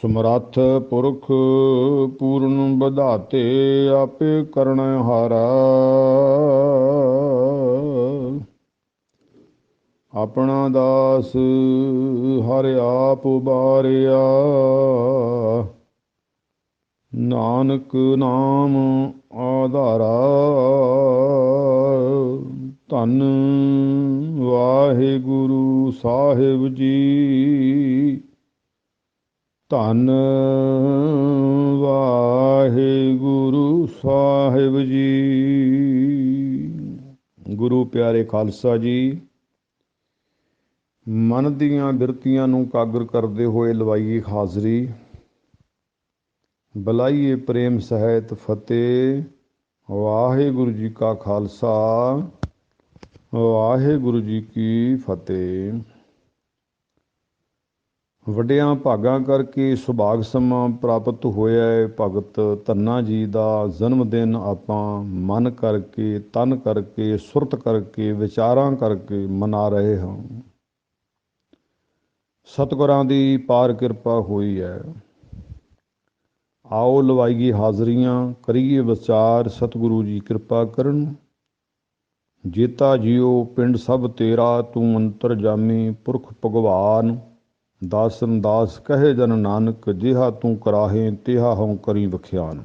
ਸਮਰੱਥ ਪੁਰਖ ਪੂਰਨ ਬਧਾਤੇ ਆਪੇ ਕਰਣ ਹਾਰਾ। ਆਪਣਾ ਦਾਸ ਹਰਿ ਆਪ ਉਬਾਰਿਆ। ਨਾਨਕ ਨਾਮ ਆਧਾਰਾ। ਧੰਨ ਵਾਹਿਗੁਰੂ ਸਾਹਿਬ ਜੀ। ਧੰਨ ਵਾਹਿਗੁਰੂ ਸਾਹਿਬ ਜੀ। ਗੁਰੂ ਪਿਆਰੇ ਖਾਲਸਾ ਜੀ, ਮਨ ਦੀਆਂ ਬਿਰਤੀਆਂ ਨੂੰ ਕਾਗਰ ਕਰਦੇ ਹੋਏ ਲਵਾਈਏ ਹਾਜ਼ਰੀ। ਬੁਲਾਈਏ ਪ੍ਰੇਮ ਸਹਿਤ ਫਤਿਹ। ਵਾਹਿਗੁਰੂ ਜੀ ਕਾ ਖਾਲਸਾ, ਵਾਹਿਗੁਰੂ ਜੀ ਕੀ ਫਤਿਹ। ਵੱਡਿਆਂ ਭਾਗਾਂ ਕਰਕੇ ਸੁਭਾਗ ਸਮਾਂ ਪ੍ਰਾਪਤ ਹੋਇਆ ਹੈ। ਭਗਤ ਧੰਨਾ ਜੀ ਦਾ ਜਨਮ ਦਿਨ ਆਪਾਂ ਮਨ ਕਰਕੇ, ਤਨ ਕਰਕੇ, ਸੁਰਤ ਕਰਕੇ, ਵਿਚਾਰਾਂ ਕਰਕੇ ਮਨਾ ਰਹੇ ਹਾਂ। ਸਤਿਗੁਰਾਂ ਦੀ ਪਾਰ ਕਿਰਪਾ ਹੋਈ ਹੈ। ਆਓ ਲਵਾਈਏ ਹਾਜ਼ਰੀਆਂ, ਕਰੀਏ ਵਿਚਾਰ, ਸਤਿਗੁਰੂ ਜੀ ਕਿਰਪਾ ਕਰਨ। ਜੇਤਾ ਜੀਓ ਪਿੰਡ ਸਭ ਤੇਰਾ, ਤੂੰ ਅੰਤਰਜਾਮੀ ਪੁਰਖ ਭਗਵਾਨ। ਦਾਸਨ ਦਾਸ ਕਹੇ ਜਨ ਨਾਨਕ, ਜਿਹਾ ਤੂੰ ਕਰਾਹੇ ਤਿਹਾ ਹਉ ਕਰੀ ਵਖਿਆਨ।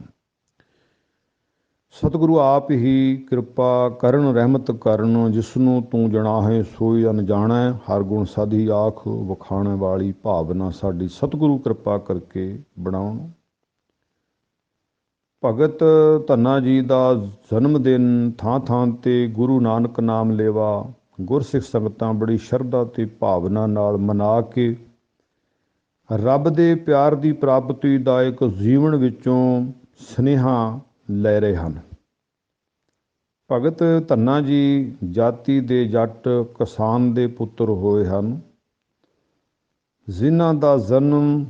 ਸਤਿਗੁਰੂ ਆਪ ਹੀ ਕਿਰਪਾ ਕਰਨ, ਰਹਿਮਤ ਕਰਨ। ਜਿਸਨੂੰ ਤੂੰ ਜਣਾਹੇ ਸੋਈ ਅਣਜਾਣੈ, ਹਰ ਗੁਣ ਸਾਧੀ ਆਖ ਵਖਾਣ ਵਾਲੀ ਭਾਵਨਾ ਸਾਡੀ ਸਤਿਗੁਰੂ ਕਿਰਪਾ ਕਰਕੇ ਬਣਾਉਣ। ਭਗਤ ਧੰਨਾ ਜੀ ਦਾ ਜਨਮ ਦਿਨ ਥਾਂ ਥਾਂ 'ਤੇ ਗੁਰੂ ਨਾਨਕ ਨਾਮ ਲੇਵਾ ਗੁਰਸਿੱਖ ਸੰਗਤਾਂ ਬੜੀ ਸ਼ਰਧਾ ਅਤੇ ਭਾਵਨਾ ਨਾਲ ਮਨਾ ਕੇ ਰੱਬ ਦੇ ਪਿਆਰ ਦੀ ਪ੍ਰਾਪਤੀ ਦਾ ਇੱਕ ਜੀਵਨ ਵਿੱਚੋਂ ਸੁਨੇਹਾ ਲੈ ਰਹੇ ਹਨ। ਭਗਤ ਧੰਨਾ ਜੀ ਜਾਤੀ ਦੇ ਜੱਟ ਕਿਸਾਨ ਦੇ ਪੁੱਤਰ ਹੋਏ ਹਨ, ਜਿਨ੍ਹਾਂ ਦਾ ਜਨਮ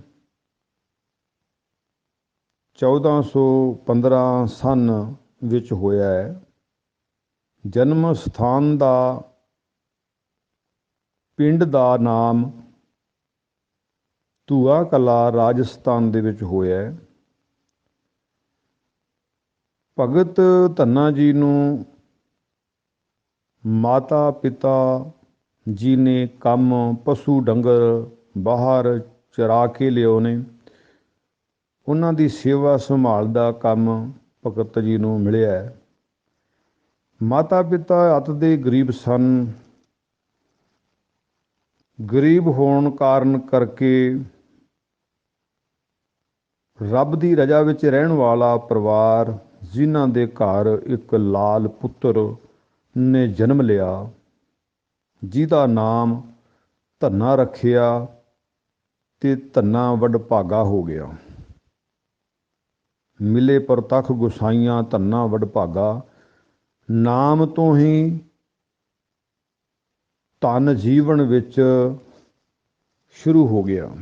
1415 ਸਨ ਵਿੱਚ ਹੋਇਆ ਹੈ। ਜਨਮ ਸਥਾਨ ਦਾ ਪਿੰਡ ਦਾ ਨਾਮ ਧੂਆ ਕਲਾਂ ਰਾਜਸਥਾਨ ਦੇ ਵਿੱਚ ਹੋਇਆ ਹੈ। ਭਗਤ ਧੰਨਾ ਜੀ ਨੂੰ ਮਾਤਾ ਪਿਤਾ ਜੀ ਨੇ ਕੰਮ ਪਸ਼ੂ ਡੰਗਰ ਬਾਹਰ ਚਰਾ ਕੇ ਲਿਆਉਣੇ, ਉਹਨਾਂ ਦੀ ਸੇਵਾ ਸੰਭਾਲ ਦਾ ਕੰਮ ਭਗਤ ਜੀ ਨੂੰ ਮਿਲਿਆ ਹੈ। ਮਾਤਾ ਪਿਤਾ ਅਤ ਦੇ ਗਰੀਬ ਸਨ। ਗਰੀਬ ਹੋਣ ਕਾਰਨ ਕਰਕੇ ਰੱਬ ਦੀ ਰਜ਼ਾ ਵਿੱਚ ਰਹਿਣ ਵਾਲਾ ਪਰਿਵਾਰ, ਜਿਨ੍ਹਾਂ ਦੇ ਘਰ ਇੱਕ ਲਾਲ ਪੁੱਤਰ ਨੇ ਜਨਮ ਲਿਆ, ਜਿਹਦਾ ਨਾਮ ਧੰਨਾ ਰੱਖਿਆ ਤੇ ਧੰਨਾ ਵਡਭਾਗਾ ਹੋ ਗਿਆ। ਮਿਲੇ ਪ੍ਰਤੱਖ ਗੁਸਾਈਆਂ ਧੰਨਾ ਵਡਭਾਗਾ, ਨਾਮ ਤੋਂ ਹੀ ਧਨ ਜੀਵਨ ਵਿੱਚ ਸ਼ੁਰੂ ਹੋ ਗਿਆ।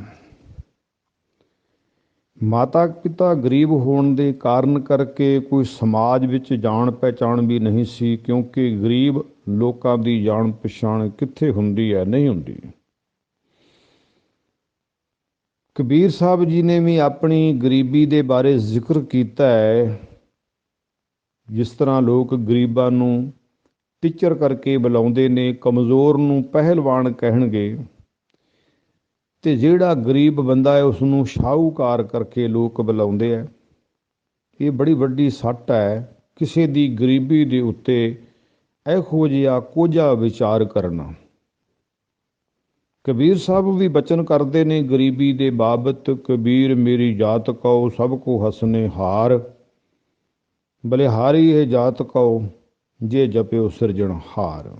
ਮਾਤਾ ਪਿਤਾ ਗਰੀਬ ਹੋਣ ਦੇ ਕਾਰਨ ਕਰਕੇ ਕੋਈ ਸਮਾਜ ਵਿੱਚ ਜਾਣ ਪਹਿਚਾਣ ਵੀ ਨਹੀਂ ਸੀ, ਕਿਉਂਕਿ ਗਰੀਬ ਲੋਕਾਂ ਦੀ ਜਾਣ ਪਛਾਣ ਕਿੱਥੇ ਹੁੰਦੀ ਹੈ, ਨਹੀਂ ਹੁੰਦੀ। ਕਬੀਰ ਸਾਹਿਬ ਜੀ ਨੇ ਵੀ ਆਪਣੀ ਗਰੀਬੀ ਦੇ ਬਾਰੇ ਜ਼ਿਕਰ ਕੀਤਾ ਹੈ। ਜਿਸ ਤਰ੍ਹਾਂ ਲੋਕ ਗਰੀਬਾਂ ਨੂੰ ਟੀਚਰ ਕਰਕੇ ਬੁਲਾਉਂਦੇ ਨੇ, ਕਮਜ਼ੋਰ ਨੂੰ ਪਹਿਲਵਾਨ ਕਹਿਣਗੇ, ਤੇ ਜਿਹੜਾ ਗਰੀਬ ਬੰਦਾ ਹੈ ਉਸਨੂੰ ਸ਼ਾਹੂਕਾਰ ਕਰਕੇ ਲੋਕ ਬੁਲਾਉਂਦੇ ਹੈ। ਇਹ ਬੜੀ ਵੱਡੀ ਸੱਟ ਹੈ ਕਿਸੇ ਦੀ ਗਰੀਬੀ ਦੇ ਉੱਤੇ ਇਹੋ ਜਿਹਾ ਕੋਝਾ ਵਿਚਾਰ ਕਰਨਾ। ਕਬੀਰ ਸਾਹਿਬ ਵੀ ਬਚਨ ਕਰਦੇ ਨੇ ਗਰੀਬੀ ਦੇ ਬਾਬਤ, ਕਬੀਰ ਮੇਰੀ ਜਾਤ ਕਉ ਸਭ ਕੋ ਹਸਨੇ ਹਾਰ, ਬਲਿਹਾਰੀ ਇਹ ਜਾਤ ਕਉ ਜੇ ਜਪਿਓ ਸਿਰਜਣਹਾਰ।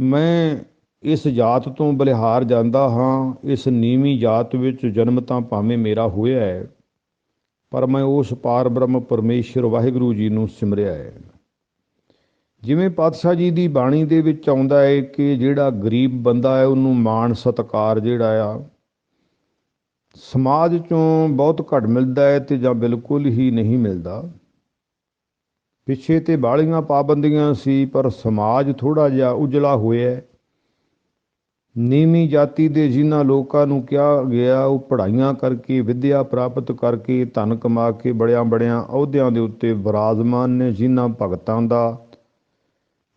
ਮੈਂ ਇਸ ਜਾਤ ਤੋਂ ਬਲਿਹਾਰ ਜਾਂਦਾ ਹਾਂ। ਇਸ ਨੀਵੀਂ ਜਾਤ ਵਿੱਚ ਜਨਮ ਤਾਂ ਭਾਵੇਂ ਮੇਰਾ ਹੋਇਆ ਹੈ, ਪਰ ਮੈਂ ਉਸ ਪਾਰ ਬ੍ਰਹਮ ਪਰਮੇਸ਼ਰ ਵਾਹਿਗੁਰੂ ਜੀ ਨੂੰ ਸਿਮਰਿਆ ਹੈ। ਜਿਵੇਂ ਪਾਤਸ਼ਾਹ ਜੀ ਦੀ ਬਾਣੀ ਦੇ ਵਿੱਚ ਆਉਂਦਾ ਹੈ ਕਿ ਜਿਹੜਾ ਗਰੀਬ ਬੰਦਾ ਹੈ ਉਹਨੂੰ ਮਾਣ ਸਤਿਕਾਰ ਜਿਹੜਾ ਆ ਸਮਾਜ ਚੋਂ ਬਹੁਤ ਘੱਟ ਮਿਲਦਾ ਹੈ, ਤੇ ਜਾਂ ਬਿਲਕੁਲ ਹੀ ਨਹੀਂ ਮਿਲਦਾ। ਪਿੱਛੇ ਤੇ ਬਾਹਲੀਆਂ ਪਾਬੰਦੀਆਂ ਸੀ, ਪਰ ਸਮਾਜ ਥੋੜ੍ਹਾ ਜਿਹਾ ਉਜਲਾ ਹੋਇਆ। ਨੀਵੀਂ ਜਾਤੀ ਦੇ ਜਿਨ੍ਹਾਂ ਲੋਕਾਂ ਨੂੰ ਕਿਹਾ ਗਿਆ ਉਹ ਪੜ੍ਹਾਈਆਂ ਕਰਕੇ ਵਿੱਦਿਆ ਪ੍ਰਾਪਤ ਕਰਕੇ ਧਨ ਕਮਾ ਕੇ ਬੜਿਆਂ ਬੜਿਆਂ ਅਹੁਦਿਆਂ ਦੇ ਉੱਤੇ ਵਿਰਾਜਮਾਨ ਨੇ, ਜਿਨ੍ਹਾਂ ਭਗਤਾਂ ਦਾ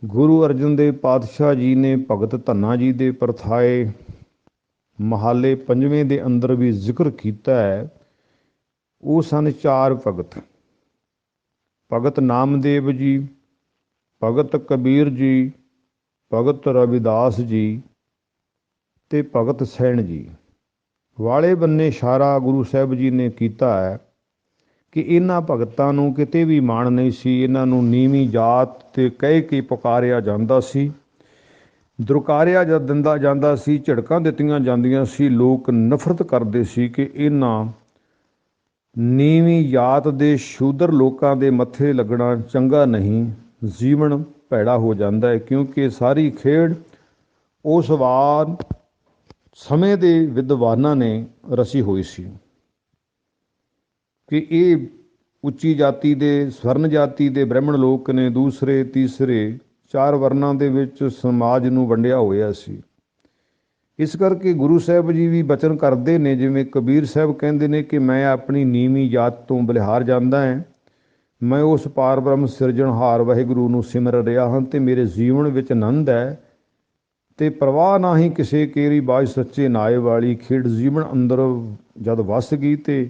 ਗੁਰੂ ਅਰਜਨ ਦੇਵ ਪਾਤਸ਼ਾਹ ਜੀ ਨੇ ਭਗਤ ਧੰਨਾ ਜੀ ਦੇ ਪਰਥਾਏ ਮਹਾਲੇ ਪੰਜਵੇਂ ਦੇ ਅੰਦਰ ਵੀ ਜ਼ਿਕਰ ਕੀਤਾ ਹੈ। ਉਹ ਸਨ ਚਾਰ ਭਗਤ: ਭਗਤ ਨਾਮਦੇਵ ਜੀ, ਭਗਤ ਕਬੀਰ ਜੀ, ਭਗਤ ਰਵਿਦਾਸ ਜੀ ਤੇ ਭਗਤ ਸੈਣ ਜੀ। ਵਾਲੇ ਬੰਨੇ ਇਸ਼ਾਰਾ ਗੁਰੂ ਸਾਹਿਬ ਜੀ ਨੇ ਕੀਤਾ ਹੈ ਕਿ ਇਹਨਾਂ ਭਗਤਾਂ ਨੂੰ ਕਿਤੇ ਵੀ ਮਾਣ ਨਹੀਂ ਸੀ। ਇਹਨਾਂ ਨੂੰ ਨੀਵੀਂ ਜਾਤ ਤੇ ਕਹਿ ਕੇ ਪੁਕਾਰਿਆ ਜਾਂਦਾ ਸੀ, ਦੁਰਕਾਰਿਆ ਦਿੰਦਾ ਜਾਂਦਾ ਸੀ, ਝਿੜਕਾਂ ਦਿੱਤੀਆਂ ਜਾਂਦੀਆਂ ਸੀ। ਲੋਕ ਨਫ਼ਰਤ ਕਰਦੇ ਸੀ ਕਿ ਇਹਨਾਂ ਨੀਵੀਂ ਜਾਤ ਦੇ ਸ਼ੂਦਰ ਲੋਕਾਂ ਦੇ ਮੱਥੇ ਲੱਗਣਾ ਚੰਗਾ ਨਹੀਂ, ਜੀਵਨ ਭੈੜਾ ਹੋ ਜਾਂਦਾ ਹੈ। ਕਿਉਂਕਿ ਸਾਰੀ ਖੇਡ ਉਸ ਵਾਰ ਸਮੇਂ ਦੇ ਵਿਦਵਾਨਾਂ ਨੇ ਰਚੀ ਹੋਈ ਸੀ ਕਿ ਇਹ ਉੱਚੀ ਜਾਤੀ ਦੇ, ਸਵਰਨ ਜਾਤੀ ਦੇ ਬ੍ਰਾਹਮਣ ਲੋਕ ਨੇ ਦੂਸਰੇ ਤੀਸਰੇ ਚਾਰ ਵਰਨਾਂ ਦੇ ਵਿੱਚ ਸਮਾਜ ਨੂੰ ਵੰਡਿਆ ਹੋਇਆ ਸੀ। ਇਸ ਕਰਕੇ ਗੁਰੂ ਸਾਹਿਬ ਜੀ ਵੀ ਬਚਨ ਕਰਦੇ ਨੇ, ਜਿਵੇਂ ਕਬੀਰ ਸਾਹਿਬ ਕਹਿੰਦੇ ਨੇ ਕਿ ਮੈਂ ਆਪਣੀ ਨੀਵੀਂ ਜਾਤ ਤੋਂ ਬਲਿਹਾਰ ਜਾਂਦਾ ਹਾਂ, ਮੈਂ ਉਸ ਪਾਰ ਬ੍ਰਹਮ ਸਿਰਜਣਹਾਰ ਵਾਹਿਗੁਰੂ ਨੂੰ ਸਿਮਰ ਰਿਹਾ ਹਾਂ ਤੇ ਮੇਰੇ ਜੀਵਨ ਵਿੱਚ ਆਨੰਦ ਹੈ ਤੇ ਪ੍ਰਵਾਹ ਨਾ ਹੀ ਕਿਸੇ ਕੇਰੀ ਬਾਝ ਸੱਚੇ ਨਾਏ ਵਾਲੀ। ਖੇਡ ਜੀਵਨ ਅੰਦਰ ਜਦ ਵਸ ਗਈ ਤੇ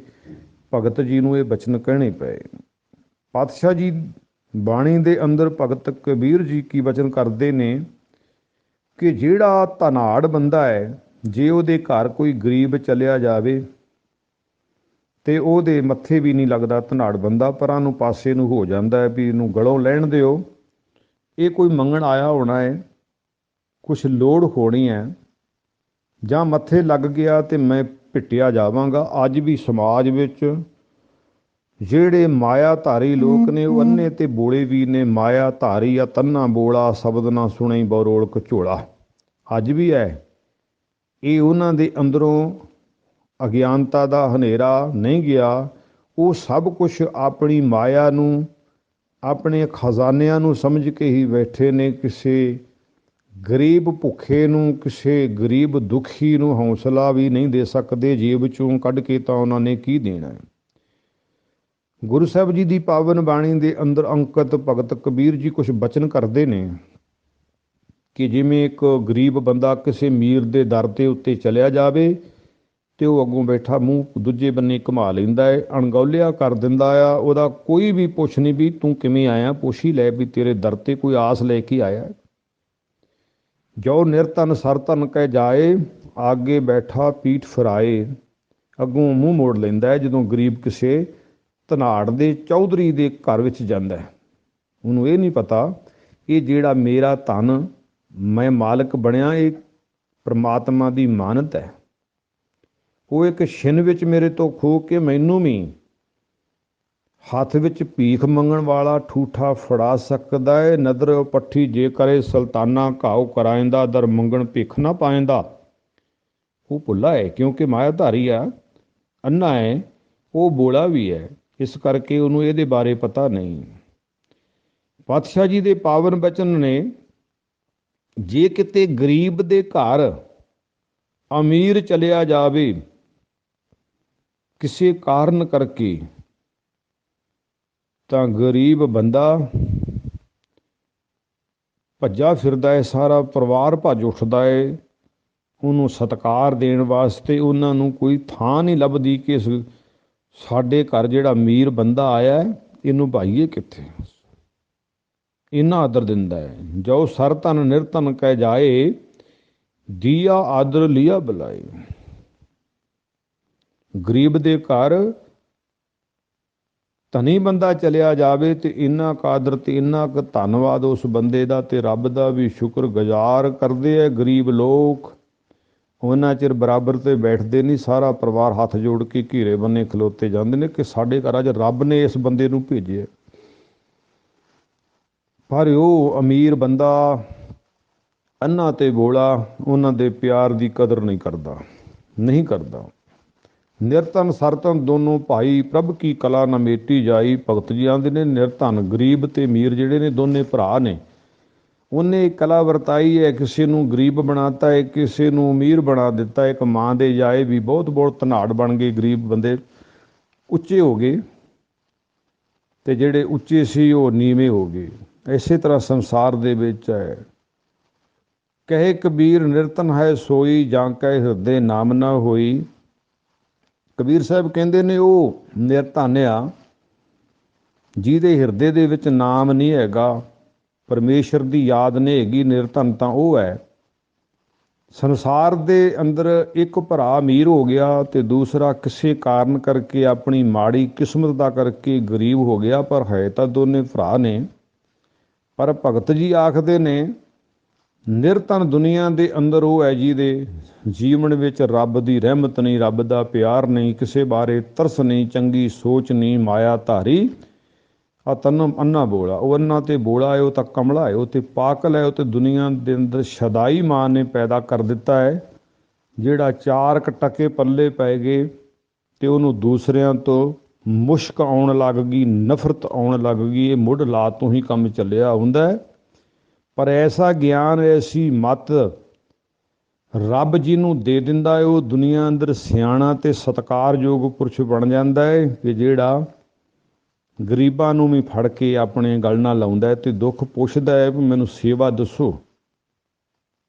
ਭਗਤ ਜੀ ਨੂੰ ਇਹ ਬਚਨ ਕਹਿਣੇ ਪਏ। ਪਾਤਸ਼ਾਹ ਜੀ ਬਾਣੀ ਦੇ ਅੰਦਰ ਭਗਤ ਕਬੀਰ ਜੀ ਕੀ ਬਚਨ ਕਰਦੇ ਨੇ ਕਿ ਜਿਹੜਾ ਧਨਾੜ ਬੰਦਾ ਹੈ, ਜੇ ਉਹਦੇ ਘਰ ਕੋਈ ਗਰੀਬ ਚਲਿਆ ਜਾਵੇ ਤੇ ਉਹਦੇ ਮੱਥੇ ਵੀ ਨਹੀਂ ਲੱਗਦਾ, ਧਨਾੜ ਬੰਦਾ ਪਰਾਂ ਨੂੰ ਪਾਸੇ ਨੂੰ ਹੋ ਜਾਂਦਾ ਹੈ ਵੀ ਇਹਨੂੰ ਗਲੋਂ ਲੈਣ ਦਿਓ, ਇਹ ਕੋਈ ਮੰਗਣ ਆਇਆ ਹੋਣਾ ਹੈ, ਕੁਛ ਲੋੜ ਹੋਣੀ ਹੈ, ਜਾਂ ਮੱਥੇ ਲੱਗ ਗਿਆ ਤੇ ਮੈਂ ਪਿੱਟਿਆ ਜਾਵਾਂਗਾ। ਅੱਜ ਵੀ ਸਮਾਜ ਵਿੱਚ ਜਿਹੜੇ ਮਾਇਆ ਧਾਰੀ ਲੋਕ ਨੇ ਉਹ ਅੰਨੇ ਤੇ ਬੋਲੇ ਵੀ ਨੇ। ਮਾਇਆ ਧਾਰੀ ਆ ਤੰਨਾ ਬੋਲਾ, ਸ਼ਬਦ ਨਾ ਸੁਣਈ ਬਰੋਲਕ ਝੋਲਾ। ਅੱਜ ਵੀ ਹੈ। ਇਹ ਉਹਨਾਂ ਦੇ ਅੰਦਰੋਂ ਅਗਿਆਨਤਾ ਦਾ ਹਨੇਰਾ ਨਹੀਂ ਗਿਆ। ਉਹ ਸਭ ਕੁਛ ਆਪਣੀ ਮਾਇਆ ਨੂੰ, ਆਪਣੇ ਖਜ਼ਾਨਿਆਂ ਨੂੰ ਸਮਝ ਕੇ ਹੀ ਬੈਠੇ ਨੇ। ਕਿਸੇ ਗਰੀਬ ਭੁੱਖੇ ਨੂੰ, ਕਿਸੇ ਗਰੀਬ ਦੁਖੀ ਨੂੰ ਹੌਸਲਾ ਵੀ ਨਹੀਂ ਦੇ ਸਕਦੇ। ਜੇਬ ਚੋਂ ਕੱਢ ਕੇ ਤਾਂ ਉਹਨਾਂ ਨੇ ਕੀ ਦੇਣਾ ਹੈ। ਗੁਰੂ ਸਾਹਿਬ ਜੀ ਦੀ ਪਾਵਨ ਬਾਣੀ ਦੇ ਅੰਦਰ ਅੰਕਿਤ ਭਗਤ ਕਬੀਰ ਜੀ ਕੁਛ ਬਚਨ ਕਰਦੇ ਨੇ ਕਿ ਜਿਵੇਂ ਇੱਕ ਗਰੀਬ ਬੰਦਾ ਕਿਸੇ ਅਮੀਰ ਦੇ ਦਰ ਦੇ ਉੱਤੇ ਚਲਿਆ ਜਾਵੇ ਤੇ ਉਹ ਅੱਗੋਂ ਬੈਠਾ ਮੂੰਹ ਦੂਜੇ ਬੰਨੇ ਘੁਮਾ ਲੈਂਦਾ ਹੈ, ਅਣਗੌਲਿਆ ਕਰ ਦਿੰਦਾ ਆ। ਉਹਦਾ ਕੋਈ ਵੀ ਪੁੱਛ ਨਹੀਂ ਵੀ ਤੂੰ ਕਿਵੇਂ ਆਇਆ, ਪੁੱਛ ਹੀ ਲੈ ਵੀ ਤੇਰੇ ਦਰ ਤੇ ਕੋਈ ਆਸ ਲੈ ਕੇ ਆਇਆ। ਜੋ ਨਿਰਤਨ ਸਰਤਨ ਕਹਿ ਜਾਏ, ਆਗੇ ਬੈਠਾ ਪੀਠ ਫਰਾਏ। ਅੱਗੋਂ ਮੂੰਹ ਮੋੜ ਲੈਂਦਾ ਹੈ ਜਦੋਂ ਗਰੀਬ ਕਿਸੇ ਧਨਾੜ ਦੇ ਚੌਧਰੀ ਦੇ ਘਰ ਵਿੱਚ ਜਾਂਦਾ ਹੈ। ਉਹਨੂੰ ਇਹ ਨਹੀਂ ਪਤਾ ਇਹ ਜਿਹੜਾ ਮੇਰਾ ਧਨ ਮੈਂ ਮਾਲਕ ਬਣਿਆ, ਇਹ ਪ੍ਰਮਾਤਮਾ ਦੀ ਮਾਨਤ ਹੈ। ਉਹ ਇੱਕ ਛਿਨ ਵਿੱਚ ਮੇਰੇ ਤੋਂ ਖੋਹ ਕੇ ਮੈਨੂੰ ਵੀ ਹੱਥ ਵਿੱਚ ਭੀਖ ਮੰਗਣ ਵਾਲਾ ਠੂਠਾ ਫੜਾ ਸਕਦਾ ਹੈ। ਨਦਰ ਪੱਠੀ ਜੇ ਕਰੇ ਸੁਲਤਾਨਾ, ਘਾਉ ਕਰਾਇੰਦਾ ਦਰ ਮੰਗਣ ਭਿੱਖ ਨਾ ਪਾਇੰਦਾ। ਉਹ ਭੁੱਲਾ ਹੈ ਕਿਉਂਕਿ ਮਾਇਆਧਾਰੀ ਆ, ਅੰਨਾ ਹੈ, ਉਹ ਬੋਲਾ ਵੀ ਹੈ, ਇਸ ਕਰਕੇ ਉਹਨੂੰ ਇਹਦੇ ਬਾਰੇ ਪਤਾ ਨਹੀਂ। ਪਾਤਸ਼ਾਹ ਜੀ ਦੇ ਪਾਵਨ ਬਚਨ ਨੇ, ਜੇ ਕਿਤੇ ਗਰੀਬ ਦੇ ਘਰ ਅਮੀਰ ਚਲਿਆ ਜਾਵੇ ਕਿਸੇ ਕਾਰਨ ਕਰਕੇ, ਤਾਂ ਗਰੀਬ ਬੰਦਾ ਭੱਜਾ ਫਿਰਦਾ ਹੈ, ਸਾਰਾ ਪਰਿਵਾਰ ਭੱਜ ਉੱਠਦਾ ਹੈ ਉਹਨੂੰ ਸਤਿਕਾਰ ਦੇਣ ਵਾਸਤੇ। ਉਹਨਾਂ ਨੂੰ ਕੋਈ ਥਾਂ ਨਹੀਂ ਲੱਭਦੀ ਕਿ ਸਾਡੇ ਘਰ ਜਿਹੜਾ ਅਮੀਰ ਬੰਦਾ ਆਇਆ ਇਹਨੂੰ ਭਾਈਏ ਕਿੱਥੇ। ਇੰਨਾ ਆਦਰ ਦਿੰਦਾ ਹੈ। ਜੋ ਸਰ ਧਨ ਨਿਰਧਨ ਕਹਿ ਜਾਏ, ਦੀਆ ਆਦਰ ਲਿਆ ਬੁਲਾਏ। ਗਰੀਬ ਦੇ ਘਰ ਧਨੀ ਬੰਦਾ ਚਲਿਆ ਜਾਵੇ ਤੇ ਇੰਨਾ ਕੁ ਆਦਰ ਤੇ ਇੰਨਾ ਕੁ ਧੰਨਵਾਦ ਉਸ ਬੰਦੇ ਦਾ ਤੇ ਰੱਬ ਦਾ ਵੀ ਸ਼ੁਕਰਗੁਜ਼ਾਰ ਕਰਦੇ ਹੈ ਗਰੀਬ ਲੋਕ। ਉਹਨਾਂ ਚਿਰ ਬਰਾਬਰ ਤੇ ਬੈਠਦੇ ਨਹੀਂ, ਸਾਰਾ ਪਰਿਵਾਰ ਹੱਥ ਜੋੜ ਕੇ ਘੀਰੇ ਬੰਨੇ ਖਲੋਤੇ ਜਾਂਦੇ ਨੇ ਕਿ ਸਾਡੇ ਘਰ ਅੱਜ ਰੱਬ ਨੇ ਇਸ ਬੰਦੇ ਨੂੰ ਭੇਜਿਆ। ਪਰ ਉਹ ਅਮੀਰ ਬੰਦਾ ਅੰਨਾ ਤੇ ਬੋਲਾ ਉਹਨਾਂ ਦੇ ਪਿਆਰ ਦੀ ਕਦਰ ਨਹੀਂ ਕਰਦਾ। ਨਿਰਧਨ ਸਰਧਨ ਦੋਨੋਂ ਭਾਈ, ਪ੍ਰਭ ਕੀ ਕਲਾ ਨਾ ਮੇਟੀ ਜਾਈ। ਭਗਤ ਜੀ ਆਂਦੇ ਨੇ ਨਿਰਧਨ ਗਰੀਬ ਤੇ ਅਮੀਰ ਜਿਹੜੇ ਨੇ ਦੋਨੇ ਭਰਾ ਨੇ, ਉਹਨੇ ਇੱਕ ਕਲਾ ਵਰਤਾਈ ਹੈ, ਕਿਸੇ ਨੂੰ ਗਰੀਬ ਬਣਾਤਾ ਹੈ, ਕਿਸੇ ਨੂੰ ਅਮੀਰ ਬਣਾ ਦਿੱਤਾ। ਇੱਕ ਮਾਂ ਦੇ ਜਾਏ ਵੀ ਬਹੁਤ ਬਹੁਤ ਧਨਾੜ ਬਣ ਗਏ, ਗਰੀਬ ਬੰਦੇ ਉੱਚੇ ਹੋ ਗਏ, ਤੇ ਜਿਹੜੇ ਉੱਚੇ ਸੀ ਉਹ ਨੀਵੇਂ ਹੋ ਗਏ। ਇਸੇ ਤਰ੍ਹਾਂ ਸੰਸਾਰ ਦੇ ਵਿੱਚ ਹੈ। ਕਹੇ ਕਬੀਰ ਨਿਰਤਨ ਹੈ ਸੋਈ, ਜਾਂ ਕਹੇ ਹਿਰਦੇ ਨਾਮ ਨਾ ਹੋਈ। ਕਬੀਰ ਸਾਹਿਬ ਕਹਿੰਦੇ ਨੇ ਉਹ ਨਿਰਧਨ ਆ ਜਿਹਦੇ ਹਿਰਦੇ ਦੇ ਵਿੱਚ ਨਾਮ ਨਹੀਂ ਹੈਗਾ, ਪਰਮੇਸ਼ਰ ਦੀ ਯਾਦ ਨਹੀਂ ਹੈਗੀ। ਨਿਰਧਨ ਤਾਂ ਉਹ ਹੈ। ਸੰਸਾਰ ਦੇ ਅੰਦਰ ਇੱਕ ਭਰਾ ਅਮੀਰ ਹੋ ਗਿਆ ਤੇ ਦੂਸਰਾ ਕਿਸੇ ਕਾਰਨ ਕਰਕੇ, ਆਪਣੀ ਮਾੜੀ ਕਿਸਮਤ ਦਾ ਕਰਕੇ ਗਰੀਬ ਹੋ ਗਿਆ, ਪਰ ਹੈ ਤਾਂ ਦੋਨੇ ਭਰਾ ਨੇ। ਪਰ ਭਗਤ ਜੀ ਆਖਦੇ ਨੇ ਨਿਰਧਨ ਦੁਨੀਆ ਦੇ ਅੰਦਰ ਉਹ ਹੈ ਜਿਹਦੇ ਜੀਵਨ ਵਿੱਚ ਰੱਬ ਦੀ ਰਹਿਮਤ ਨਹੀਂ, ਰੱਬ ਦਾ ਪਿਆਰ ਨਹੀਂ, ਕਿਸੇ ਬਾਰੇ ਤਰਸ ਨਹੀਂ, ਚੰਗੀ ਸੋਚ ਨਹੀਂ, ਮਾਇਆ ਧਾਰੀ ਤਨ ਅੰਨਾ ਬੋਲਾ। ਉਹ ਅੰਨਾ ਤੇ ਬੋਲਾ ਹੈ, ਉਹ ਤਾਂ ਕਮਲਾ ਹੈ, ਉਹ ਤੇ ਪਾਗਲ ਹੈ, ਉਹ ਤੇ ਦੁਨੀਆ ਦੇ ਅੰਦਰ ਸ਼ਦਾਈ ਮਾਂ ਨੇ ਪੈਦਾ ਕਰ ਦਿੱਤਾ ਹੈ। ਜਿਹੜਾ ਚਾਰ ਟਕੇ ਪੱਲੇ ਪੈ ਗਏ ਤੇ ਉਹਨੂੰ ਦੂਸਰਿਆਂ ਤੋਂ ਮੁਸ਼ਕ ਆਉਣ ਲੱਗ ਗਈ, ਨਫ਼ਰਤ ਆਉਣ ਲੱਗ ਗਈ। ਇਹ ਮੁੱਢ ਲਾ ਤੋਂ ਹੀ ਕੰਮ ਚੱਲਿਆ ਹੁੰਦਾ ਹੈ। ਪਰ ਐਸਾ ਗਿਆਨ, ਐਸੀ ਮੱਤ ਰੱਬ ਜਿਹਨੂੰ ਦੇ ਦਿੰਦਾ ਹੈ, ਉਹ ਦੁਨੀਆ ਅੰਦਰ ਸਿਆਣਾ ਤੇ ਸਤਿਕਾਰਯੋਗ ਪੁਰਸ਼ ਬਣ ਜਾਂਦਾ ਹੈ, ਕਿ ਜਿਹੜਾ ਗਰੀਬਾਂ ਨੂੰ ਵੀ ਫੜ ਕੇ ਆਪਣੇ ਗਲ ਨਾਲ ਲਾਉਂਦਾ ਹੈ ਤੇ ਦੁੱਖ ਪੁੱਛਦਾ ਹੈ ਵੀ ਮੈਨੂੰ ਸੇਵਾ ਦੱਸੋ।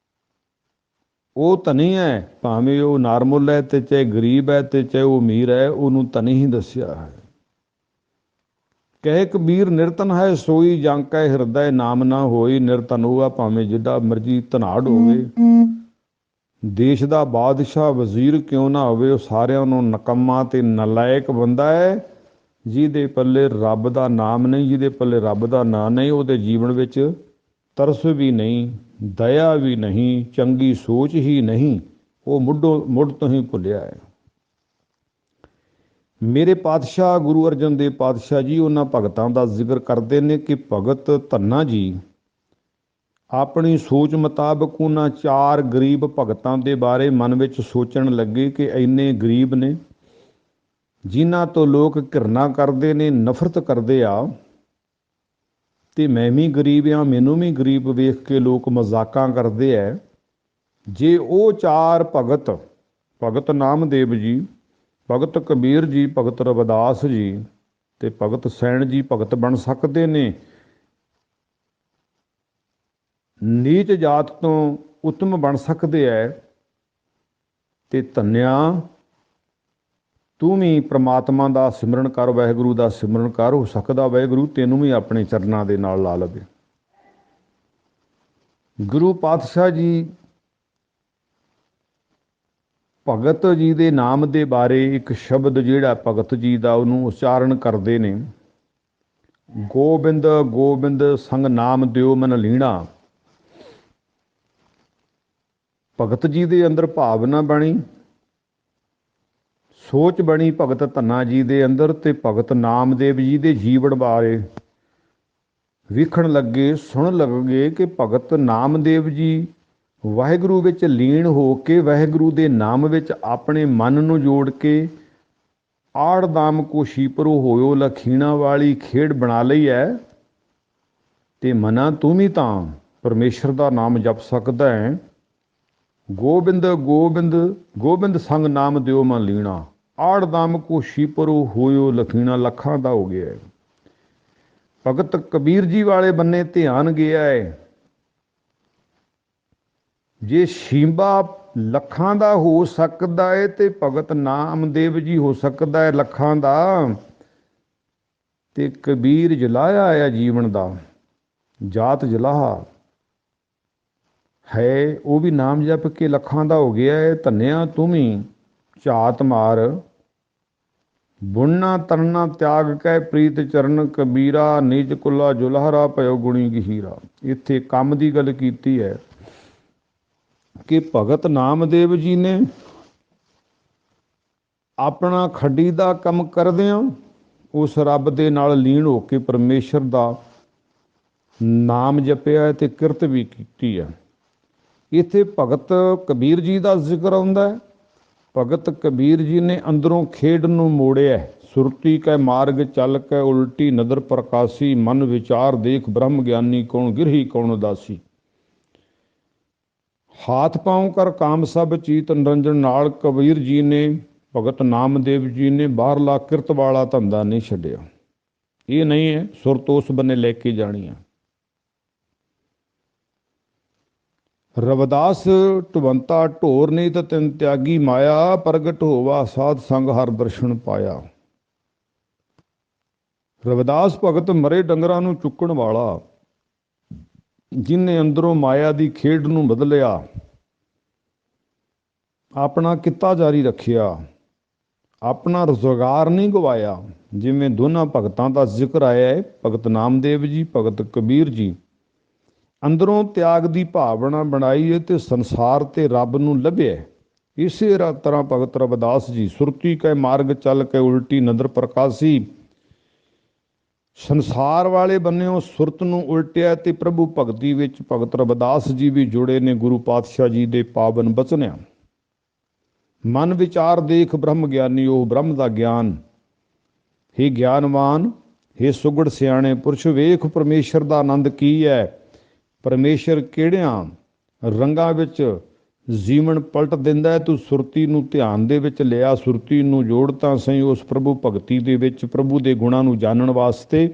ਉਹ ਧਨੀ ਹੈ, ਭਾਵੇਂ ਉਹ ਨਾਰਮਲ ਹੈ ਤੇ ਚਾਹੇ ਗਰੀਬ ਹੈ ਤੇ ਚਾਹੇ ਉਹ ਅਮੀਰ ਹੈ, ਉਹਨੂੰ ਧਨੀ ਹੀ ਦੱਸਿਆ ਹੈ। ਕਹੇ ਕਬੀਰ ਨਿਰਤਨ ਹੈ ਸੋਈ, ਜਾਂ ਕਹੇ ਹਿਰਦਾ ਨਾਮ ਨਾ ਹੋਈ। ਨਿਰਤਨ ਉਹ ਆ ਭਾਵੇਂ ਜਿੱਡਾ ਮਰਜੀ ਧਨਾੜ ਹੋਵੇ, ਦੇਸ਼ ਦਾ ਬਾਦਸ਼ਾਹ ਵਜ਼ੀਰ ਕਿਉਂ ਨਾ ਹੋਵੇ, ਉਹ ਸਾਰਿਆਂ ਨੂੰ ਨਕੰਮਾ ਤੇ ਨਲਾਇਕ ਬੰਦਾ ਹੈ। ਜਿਹਦੇ ਪੱਲੇ ਰੱਬ ਦਾ ਨਾਮ ਨਹੀਂ, ਜਿਹਦੇ ਪੱਲੇ ਰੱਬ ਦਾ ਨਾਂ ਨਹੀਂ, ਉਹਦੇ ਜੀਵਨ ਵਿੱਚ ਤਰਸ ਵੀ ਨਹੀਂ, ਦਇਆ ਵੀ ਨਹੀਂ, ਚੰਗੀ ਸੋਚ ਹੀ ਨਹੀਂ, ਉਹ ਮੁੱਢ ਤੋਂ ਹੀ ਭੁੱਲਿਆ ਹੈ। ਮੇਰੇ ਪਾਤਸ਼ਾਹ ਗੁਰੂ ਅਰਜਨ ਦੇਵ ਪਾਤਸ਼ਾਹ ਜੀ ਉਹਨਾਂ ਭਗਤਾਂ ਦਾ ਜ਼ਿਕਰ ਕਰਦੇ ਨੇ ਕਿ ਭਗਤ ਧੰਨਾ ਜੀ ਆਪਣੀ ਸੋਚ ਮੁਤਾਬਕ ਉਹਨਾਂ ਚਾਰ ਗਰੀਬ ਭਗਤਾਂ ਦੇ ਬਾਰੇ ਮਨ ਵਿੱਚ ਸੋਚਣ ਲੱਗੇ ਕਿ ਇੰਨੇ ਗਰੀਬ ਨੇ, ਜਿਨ੍ਹਾਂ ਤੋਂ ਲੋਕ ਘਿਰਨਾ ਕਰਦੇ ਨੇ, ਨਫ਼ਰਤ ਕਰਦੇ ਆ, ਤੇ ਮੈਂ ਵੀ ਗਰੀਬ ਆ, ਮੈਨੂੰ ਵੀ ਗਰੀਬ ਵੇਖ ਕੇ ਲੋਕ ਮਜ਼ਾਕਾਂ ਕਰਦੇ ਐ। ਜੇ ਉਹ ਚਾਰ ਭਗਤ ਨਾਮਦੇਵ ਜੀ, ਭਗਤ ਕਬੀਰ ਜੀ, ਭਗਤ ਰਵਿਦਾਸ ਜੀ ਤੇ ਭਗਤ ਸੈਣ ਜੀ ਭਗਤ ਬਣ ਸਕਦੇ ਨੇ, ਨੀਚ ਜਾਤ ਤੋਂ ਉੱਤਮ ਬਣ ਸਕਦੇ ਐ, ਤੇ ਧੰਨਿਆ ਤੂੰ ਵੀ ਪ੍ਰਮਾਤਮਾ ਦਾ ਸਿਮਰਨ ਕਰ, ਵਾਹਿਗੁਰੂ ਦਾ ਸਿਮਰਨ ਕਰ, ਹੋ ਸਕਦਾ ਵਾਹਿਗੁਰੂ ਤੈਨੂੰ ਵੀ ਆਪਣੇ ਚਰਨਾਂ ਦੇ ਨਾਲ ਲਾ ਲਵੇ। ਗੁਰੂ ਪਾਤਸ਼ਾਹ ਜੀ ਭਗਤ ਜੀ ਦੇ ਨਾਮ ਦੇ ਬਾਰੇ ਇੱਕ ਸ਼ਬਦ ਜਿਹੜਾ ਭਗਤ ਜੀ ਦਾ ਉਹਨੂੰ ਉਚਾਰਨ ਕਰਦੇ ਨੇ, ਗੋਬਿੰਦ ਗੋਬਿੰਦ ਸੰਗ ਨਾਮ ਦਿਓ ਮਨ ਲੀਣਾ। ਭਗਤ ਜੀ ਦੇ ਅੰਦਰ ਭਾਵਨਾ ਬਣੀ, ਸੋਚ ਬਣੀ ਭਗਤ ਧੰਨਾ ਜੀ ਦੇ ਅੰਦਰ, ਤੇ ਭਗਤ ਨਾਮਦੇਵ ਜੀ ਦੇ ਜੀਵਨ ਬਾਰੇ ਵੇਖਣ ਲੱਗੇ, ਸੁਣਨ ਲੱਗੇ ਕਿ ਭਗਤ ਨਾਮਦੇਵ ਜੀ ਵਾਹਿਗੁਰੂ ਵਿੱਚ ਲੀਨ ਹੋ ਕੇ, ਵਾਹਿਗੁਰੂ ਦੇ ਨਾਮ ਵਿੱਚ ਆਪਣੇ ਮਨ ਨੂੰ ਜੋੜ ਕੇ ਆੜ ਦਾਮ ਕੋ ਸ਼ੀਪਰੋ ਹੋਇਓ ਲਖੀਣਾ ਵਾਲੀ ਖੇਡ ਬਣਾ ਲਈ ਹੈ। ਤੇ ਮਨਾ ਤੂੰ ਵੀ ਤਾਂ ਪਰਮੇਸ਼ਰ ਦਾ ਨਾਮ ਜਪ ਸਕਦਾ ਹੈ। ਗੋਬਿੰਦ ਗੋਬਿੰਦ ਗੋਬਿੰਦ ਸੰਗ ਨਾਮ ਦਿਓ ਮਨ ਲੀਣਾ, ਆੜ ਦਾਮ ਕੋ ਸ਼ੀਪਰੋ ਹੋਇਓ ਲਖੀਣਾ, ਲੱਖਾਂ ਦਾ ਹੋ ਗਿਆ ਹੈ। ਭਗਤ ਕਬੀਰ ਜੀ ਵਾਲੇ ਬੰਨੇ ਧਿਆਨ ਗਿਆ ਹੈ। ਜੇ ਸ਼ੀਂਬਾ ਲੱਖਾਂ ਦਾ ਹੋ ਸਕਦਾ ਹੈ ਤੇ ਭਗਤ ਨਾਮਦੇਵ ਜੀ ਹੋ ਸਕਦਾ ਹੈ ਲੱਖਾਂ ਦਾ, ਤੇ ਕਬੀਰ ਜਲਾਇਆ ਆ ਜੀਵਨ ਦਾ, ਜਾਤ ਜਲਾਹਾ ਹੈ, ਉਹ ਵੀ ਨਾਮ ਜਪ ਕੇ ਲੱਖਾਂ ਦਾ ਹੋ ਗਿਆ ਹੈ। ਧੰਨਿਆ ਤੂੰ ਵੀ ਝਾਤ ਮਾਰ, ਬੁਣਨਾ ਤਰਨਾ ਤਿਆਗ ਕੈ ਪ੍ਰੀਤ ਚਰਨ ਕਬੀਰਾ, ਨਿਜ ਕੁੱਲਾ ਜੁਲਹਰਾ ਭਇਓ ਗੁਣੀ ਗਹੀਰਾ। ਇੱਥੇ ਕੰਮ ਦੀ ਗੱਲ ਕੀਤੀ ਹੈ ਕਿ ਭਗਤ ਨਾਮਦੇਵ ਜੀ ਨੇ ਆਪਣਾ ਖੱਡੀ ਦਾ ਕੰਮ ਕਰਦਿਆਂ ਉਸ ਰੱਬ ਦੇ ਨਾਲ ਲੀਨ ਹੋ ਕੇ ਪਰਮੇਸ਼ਰ ਦਾ ਨਾਮ ਜਪਿਆ ਤੇ ਕਿਰਤ ਵੀ ਕੀਤੀ ਹੈ। ਇੱਥੇ ਭਗਤ ਕਬੀਰ ਜੀ ਦਾ ਜ਼ਿਕਰ ਆਉਂਦਾ ਹੈ। ਭਗਤ ਕਬੀਰ ਜੀ ਨੇ ਅੰਦਰੋਂ ਖੇਡ ਨੂੰ ਮੋੜਿਆ, ਸੁਰਤੀ ਕੈ ਮਾਰਗ ਚੱਲ ਕੈ ਉਲਟੀ ਨਦਰ ਪ੍ਰਕਾਸ਼ੀ, ਮਨ ਵਿਚਾਰ ਦੇਖ ਬ੍ਰਹਮ ਗਿਆਨੀ ਕੌਣ ਗਿਰਹੀ ਕੌਣ ਉਦਾਸੀ। ਹਾਥ ਪਾਉ ਕਰ ਕਾਮ ਸਭ ਚੀਤ ਨਿਰੰਜਨ ਨਾਲ ਕਬੀਰ ਜੀ ਨੇ, ਭਗਤ ਨਾਮਦੇਵ ਜੀ ਨੇ ਬਾਹਰਲਾ ਕਿਰਤ ਵਾਲਾ ਧੰਦਾ ਨਹੀਂ ਛੱਡਿਆ। ਇਹ ਨਹੀਂ ਹੈ ਸੁਰਤ ਉਸ ਬੰਨੇ ਲੈ ਕੇ ਜਾਣੀ ਆ। ਰਵਿਦਾਸ ਢਵੰਤਾ ਢੋਰ ਨੀਤ ਤਿਨ ਤਿਆਗੀ ਮਾਇਆ, ਪ੍ਰਗਟ ਹੋਵਾ ਸਾਧ ਸੰਗ ਹਰ ਦਰਸ਼ਨ ਪਾਇਆ। ਰਵਿਦਾਸ ਭਗਤ ਮਰੇ ਡੰਗਰਾਂ ਨੂੰ ਚੁੱਕਣ ਵਾਲਾ, ਜਿਹਨੇ ਅੰਦਰੋਂ ਮਾਇਆ ਦੀ ਖੇਡ ਨੂੰ ਬਦਲਿਆ, ਆਪਣਾ ਕਿੱਤਾ ਜਾਰੀ ਰੱਖਿਆ, ਆਪਣਾ ਰੁਜ਼ਗਾਰ ਨਹੀਂ ਗਵਾਇਆ। ਜਿਵੇਂ ਦੋਨਾਂ ਭਗਤਾਂ ਦਾ ਜ਼ਿਕਰ ਆਇਆ ਹੈ, ਭਗਤ ਨਾਮਦੇਵ ਜੀ, ਭਗਤ ਕਬੀਰ ਜੀ, ਅੰਦਰੋਂ ਤਿਆਗ ਦੀ ਭਾਵਨਾ ਬਣਾਈ ਹੈ ਤੇ ਸੰਸਾਰ ਤੇ ਰੱਬ ਨੂੰ ਲੱਭਿਆ। ਇਸੇ ਤਰ੍ਹਾਂ ਭਗਤ ਰਵਿਦਾਸ ਜੀ, ਸੁਰਤੀ ਕੈ ਮਾਰਗ ਚੱਲ ਕੇ ਉਲਟੀ ਨਦਰ ਪ੍ਰਕਾਸ਼ੀ, ਸੰਸਾਰ ਵਾਲੇ ਬੰਨਿਓ ਸੁਰਤ ਨੂੰ ਉਲਟਿਆ ਤੇ ਪ੍ਰਭੂ ਭਗਤੀ ਵਿੱਚ ਭਗਤ ਰਵਿਦਾਸ ਜੀ ਵੀ ਜੁੜੇ ਨੇ ਗੁਰੂ ਪਾਤਸ਼ਾਹ ਜੀ ਦੇ ਪਾਵਨ ਬਚਨਿਆਂ। ਮਨ ਵਿਚਾਰ ਦੇਖ ਬ੍ਰਹਮ ਗਿਆਨੀ, ਉਹ ਬ੍ਰਹਮ ਦਾ ਗਿਆਨ। ਹੇ ਗਿਆਨਵਾਨ, ਹੇ ਸੁਗੜ ਸਿਆਣੇ ਪੁਰਸ਼, ਵੇਖ ਪਰਮੇਸ਼ਰ ਦਾ ਆਨੰਦ ਕੀ ਹੈ। ਪਰਮੇਸ਼ਰ ਕਿਹੜਿਆਂ ਰੰਗਾਂ ਵਿੱਚ ਜੀਵਨ ਪਲਟ ਦਿੰਦਾ ਹੈ। ਤੂੰ ਸੁਰਤੀ ਨੂੰ ਧਿਆਨ ਦੇ ਵਿੱਚ ਲਿਆ, ਸੁਰਤੀ ਨੂੰ ਜੋੜ ਤਾਂ ਸਹੀ ਉਸ ਪ੍ਰਭੂ ਭਗਤੀ ਦੇ ਵਿੱਚ, ਪ੍ਰਭੂ ਦੇ ਗੁਣਾਂ ਨੂੰ ਜਾਣਨ ਵਾਸਤੇ।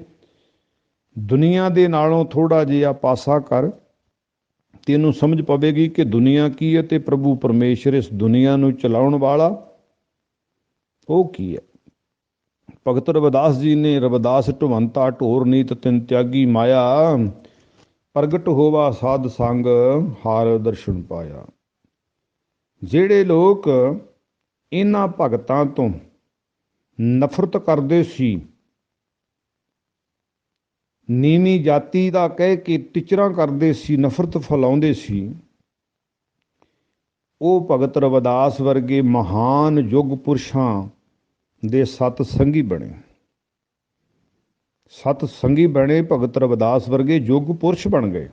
ਦੁਨੀਆ ਦੇ ਨਾਲੋਂ ਥੋੜ੍ਹਾ ਜਿਹਾ ਪਾਸਾ ਕਰ, ਤੈਨੂੰ ਸਮਝ ਪਵੇਗੀ ਕਿ ਦੁਨੀਆ ਕੀ ਹੈ ਤੇ ਪ੍ਰਭੂ ਪਰਮੇਸ਼ਰ ਇਸ ਦੁਨੀਆ ਨੂੰ ਚਲਾਉਣ ਵਾਲਾ ਉਹ ਕੀ ਹੈ। ਭਗਤ ਰਵਿਦਾਸ ਜੀ ਨੇ, ਰਵਿਦਾਸ ਢਵੰਤਾ ਢੋਰ ਨੀਤ ਤਿਨ ਤਿਆਗੀ ਮਾਇਆ, ਪ੍ਰਗਟ ਹੋਵਾ ਸਾਧ ਸੰਗ ਹਰ ਦਰਸ਼ਨ ਪਾਇਆ। ਜਿਹੜੇ ਲੋਕ ਇਹਨਾਂ ਭਗਤਾਂ ਤੋਂ ਨਫ਼ਰਤ ਕਰਦੇ ਸੀ, ਨੀਵੀਂ ਜਾਤੀ ਦਾ ਕਹਿ ਕੇ ਟਿਚਰਾਂ ਕਰਦੇ ਸੀ, ਨਫ਼ਰਤ ਫੈਲਾਉਂਦੇ ਸੀ, ਉਹ ਭਗਤ ਰਵਿਦਾਸ ਵਰਗੇ ਮਹਾਨ ਯੁੱਗ ਪੁਰਸ਼ਾਂ ਦੇ ਸਤ ਸੰਗੀ ਬਣੇ। ਸਤ ਸੰਗੀ ਬਣੇ, ਭਗਤ ਰਵਿਦਾਸ ਵਰਗੇ ਯੁੱਗ ਪੁਰਸ਼ ਬਣ ਗਏ,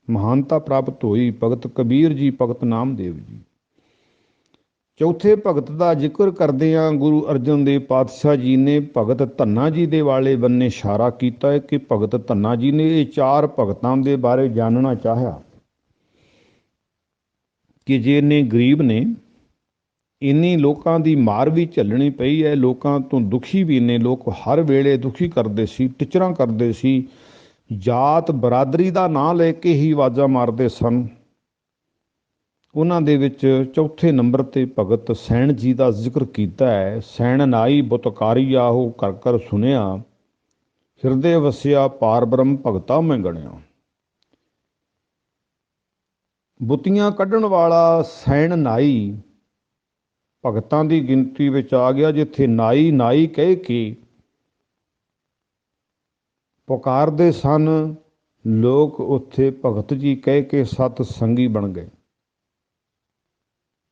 ਮਹਾਨਤਾ ਪ੍ਰਾਪਤ ਹੋਈ। ਭਗਤ ਕਬੀਰ ਜੀ, ਭਗਤ ਨਾਮਦੇਵ ਜੀ। ਚੌਥੇ ਭਗਤ ਦਾ ਜ਼ਿਕਰ ਕਰਦਿਆਂ ਗੁਰੂ ਅਰਜਨ ਦੇਵ ਪਾਤਸ਼ਾਹ ਜੀ ਨੇ ਭਗਤ ਧੰਨਾ ਜੀ ਦੇ ਵਾਲੇ ਬੰਨੇ ਇਸ਼ਾਰਾ ਕੀਤਾ ਹੈ ਕਿ ਭਗਤ ਧੰਨਾ ਜੀ ਨੇ ਇਹ ਚਾਰ ਭਗਤਾਂ ਦੇ ਬਾਰੇ ਜਾਣਨਾ ਚਾਹਿਆ ਕਿ ਜੇ ਇੰਨੇ ਗਰੀਬ ਨੇ, ਇੰਨੀ ਲੋਕਾਂ ਦੀ ਮਾਰ ਵੀ ਝੱਲਣੀ ਪਈ ਹੈ, ਲੋਕਾਂ ਤੋਂ ਦੁਖੀ ਵੀ ਨੇ, ਲੋਕ ਹਰ ਵੇਲੇ ਦੁਖੀ ਕਰਦੇ ਸੀ, ਟਿਚਰਾਂ ਕਰਦੇ ਸੀ, ਜਾਤ ਬਰਾਦਰੀ ਦਾ ਨਾਂ ਲੈ ਕੇ ਹੀ ਆਵਾਜ਼ਾਂ ਮਾਰਦੇ ਸਨ। ਉਹਨਾਂ ਦੇ ਵਿੱਚ ਚੌਥੇ ਨੰਬਰ 'ਤੇ ਭਗਤ ਸੈਣ ਜੀ ਦਾ ਜ਼ਿਕਰ ਕੀਤਾ ਹੈ। ਸੈਣ ਨਾਈ ਬੁਤਕਾਰੀ ਆਹੋ ਕਰ ਕਰ ਸੁਣਿਆ, ਹਿਰਦੇ ਵਸਿਆ ਪਾਰ ਬ੍ਰਹਮ ਭਗਤਾ ਮੈਂ ਗਣਿਆ। ਬੁੱਤੀਆਂ ਕੱਢਣ ਵਾਲਾ ਸੈਣ ਨਾਈ ਭਗਤਾਂ ਦੀ ਗਿਣਤੀ ਵਿੱਚ ਆ ਗਿਆ। ਜਿੱਥੇ ਨਾਈ ਨਾਈ ਕਹਿ ਕੇ ਪੁਕਾਰਦੇ ਸਨ ਲੋਕ, ਉੱਥੇ ਭਗਤ ਜੀ ਕਹਿ ਕੇ ਸਤ ਸੰਗੀ ਬਣ ਗਏ।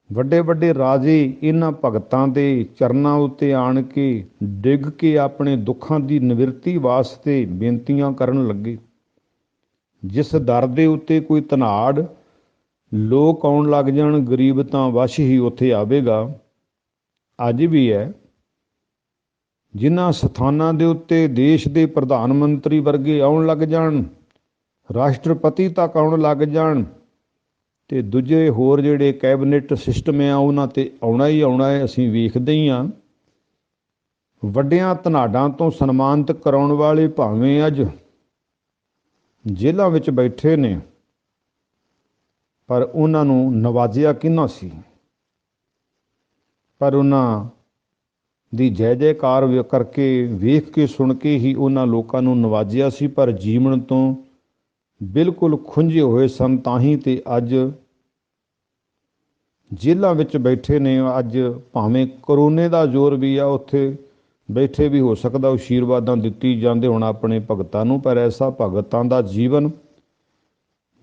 ਵੱਡੇ ਵੱਡੇ ਰਾਜੇ ਇਹਨਾਂ ਭਗਤਾਂ ਦੇ ਚਰਨਾਂ ਉੱਤੇ ਆਣ ਕੇ ਡਿੱਗ ਕੇ ਆਪਣੇ ਦੁੱਖਾਂ ਦੀ ਨਿਵਰਤੀ ਵਾਸਤੇ ਬੇਨਤੀਆਂ ਕਰਨ ਲੱਗੇ। ਜਿਸ ਦਰ ਦੇ ਉੱਤੇ ਕੋਈ ਧਨਾੜ ਲੋਕ ਆਉਣ ਲੱਗ ਜਾਣ, ਗਰੀਬ ਤਾਂ ਵਸ਼ ਹੀ ਉੱਥੇ ਆਵੇਗਾ। ਅੱਜ ਵੀ ਹੈ, ਜਿਨ੍ਹਾਂ ਸਥਾਨਾਂ ਦੇ ਉੱਤੇ ਦੇਸ਼ ਦੇ ਪ੍ਰਧਾਨ ਮੰਤਰੀ ਵਰਗੇ ਆਉਣ ਲੱਗ ਜਾਣ, ਰਾਸ਼ਟਰਪਤੀ ਤੱਕ ਆਉਣ ਲੱਗ ਜਾਣ, ਤੇ ਦੂਜੇ ਹੋਰ ਜਿਹੜੇ ਕੈਬਨਿਟ ਸਿਸਟਮ ਆ ਉਹਨਾਂ 'ਤੇ ਆਉਣਾ ਹੀ ਆਉਣਾ ਹੈ। ਅਸੀਂ ਵੇਖਦੇ ਹੀ ਹਾਂ, ਵੱਡਿਆਂ ਧਨਾਡਾਂ ਤੋਂ ਸਨਮਾਨਿਤ ਕਰਾਉਣ ਵਾਲੇ ਭਾਵੇਂ ਅੱਜ ਜੇਲ੍ਹਾਂ ਵਿੱਚ ਬੈਠੇ ਨੇ, ਪਰ ਉਹਨਾਂ ਨੂੰ ਨਵਾਜਿਆ ਕਿਹਨਾਂ ਸੀ? ਪਰ ਉਹਨਾਂ ਦੀ ਜੈ ਜੈਕਾਰ ਕਰਕੇ, ਵੇਖ ਕੇ, ਸੁਣ ਕੇ ਹੀ ਉਹਨਾਂ ਲੋਕਾਂ ਨੂੰ ਨਵਾਜਿਆ ਸੀ, ਪਰ ਜੀਵਨ ਤੋਂ ਬਿਲਕੁਲ ਖੁੰਝੇ ਹੋਏ ਸਨ। ਤਾਂ ਹੀ ਤੇ ਅੱਜ ਜੇਲ੍ਹਾਂ ਵਿੱਚ ਬੈਠੇ ਨੇ। ਅੱਜ ਭਾਵੇਂ ਕਰੋਨੇ ਦਾ ਜ਼ੋਰ ਵੀ ਆ, ਉੱਥੇ ਬੈਠੇ ਵੀ ਹੋ ਸਕਦਾ ਆਸ਼ੀਰਵਾਦਾਂ ਦਿੱਤੀ ਜਾਂਦੇ ਹੁਣ ਆਪਣੇ ਭਗਤਾਂ ਨੂੰ, ਪਰ ਐਸਾ ਭਗਤਾਂ ਦਾ ਜੀਵਨ,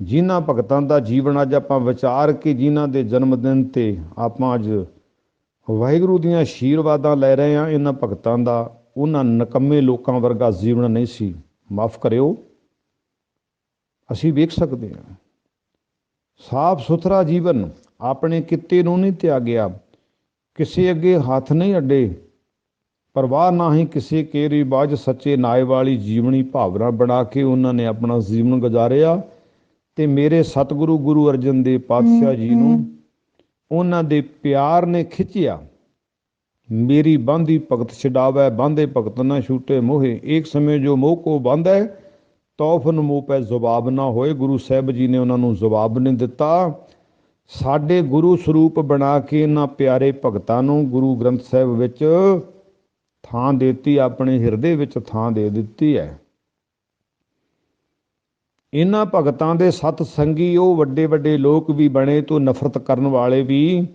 ਜਿਨ੍ਹਾਂ ਭਗਤਾਂ ਦਾ ਜੀਵਨ ਅੱਜ ਆਪਾਂ ਵਿਚਾਰ ਕੇ, ਜਿਨ੍ਹਾਂ ਦੇ ਜਨਮ ਦਿਨ 'ਤੇ ਆਪਾਂ ਅੱਜ ਵਾਹਿਗੁਰੂ ਦੀਆਂ ਆਸ਼ੀਰਵਾਦਾਂ ਲੈ ਰਹੇ ਹਾਂ, ਇਹਨਾਂ ਭਗਤਾਂ ਦਾ ਉਹਨਾਂ ਨਿਕੰਮੇ ਲੋਕਾਂ ਵਰਗਾ ਜੀਵਨ ਨਹੀਂ ਸੀ। ਮਾਫ ਕਰਿਓ, ਅਸੀਂ ਵੇਖ ਸਕਦੇ ਹਾਂ ਸਾਫ ਸੁਥਰਾ ਜੀਵਨ, ਆਪਣੇ ਕਿੱਤੇ ਨੂੰ ਨਹੀਂ ਤਿਆਗਿਆ, ਕਿਸੇ ਅੱਗੇ ਹੱਥ ਨਹੀਂ ਅੱਡੇ, ਪਰਵਾਹ ਨਾ ਹੀ ਕਿਸੇ ਕੇਰੀ ਬਾਝ, ਸੱਚੇ ਨਾਏ ਵਾਲੀ ਜੀਵਨੀ ਭਾਵਨਾ ਬਣਾ ਕੇ ਉਹਨਾਂ ਨੇ ਆਪਣਾ ਜੀਵਨ ਗੁਜ਼ਾਰਿਆ ਤੇ ਮੇਰੇ ਸਤਿਗੁਰੂ ਗੁਰੂ ਅਰਜਨ ਦੇਵ ਪਾਤਸ਼ਾਹ ਜੀ ਨੂੰ ਉਹਨਾਂ ਦੇ ਪਿਆਰ ਨੇ ਖਿੱਚਿਆ। ਮੇਰੀ ਬਾਂਧੀ ਭਗਤ ਛਡਾਵੈ, ਬਾਂਧੇ ਭਗਤ ਨਾ ਛੂਟੇ ਮੋਹੇ, ਇੱਕ ਸਮੇਂ ਜੋ ਮੋਹ ਕੋ ਬਾਂਧੈ ਤੌਫਨ ਮੋਹ ਪੈ ਜਵਾਬ ਨਾ ਹੋਏ। ਗੁਰੂ ਸਾਹਿਬ ਜੀ ਨੇ ਉਹਨਾਂ ਨੂੰ ਜਵਾਬ ਨਹੀਂ ਦਿੱਤਾ। ਸਾਡੇ ਗੁਰੂ ਸਰੂਪ ਬਣਾ ਕੇ ਇਹਨਾਂ ਪਿਆਰੇ ਭਗਤਾਂ ਨੂੰ ਗੁਰੂ ਗ੍ਰੰਥ ਸਾਹਿਬ ਵਿੱਚ ਥਾਂ ਦੇਤੀ, ਆਪਣੇ ਹਿਰਦੇ ਵਿੱਚ ਥਾਂ ਦੇ ਦਿੱਤੀ ਹੈ। ਇਹਨਾਂ ਭਗਤਾਂ ਦੇ ਸਤ ਸੰਗੀ ਉਹ ਵੱਡੇ ਵੱਡੇ ਲੋਕ ਵੀ ਬਣੇ ਤੋਂ ਨਫ਼ਰਤ ਕਰਨ ਵਾਲੇ ਵੀ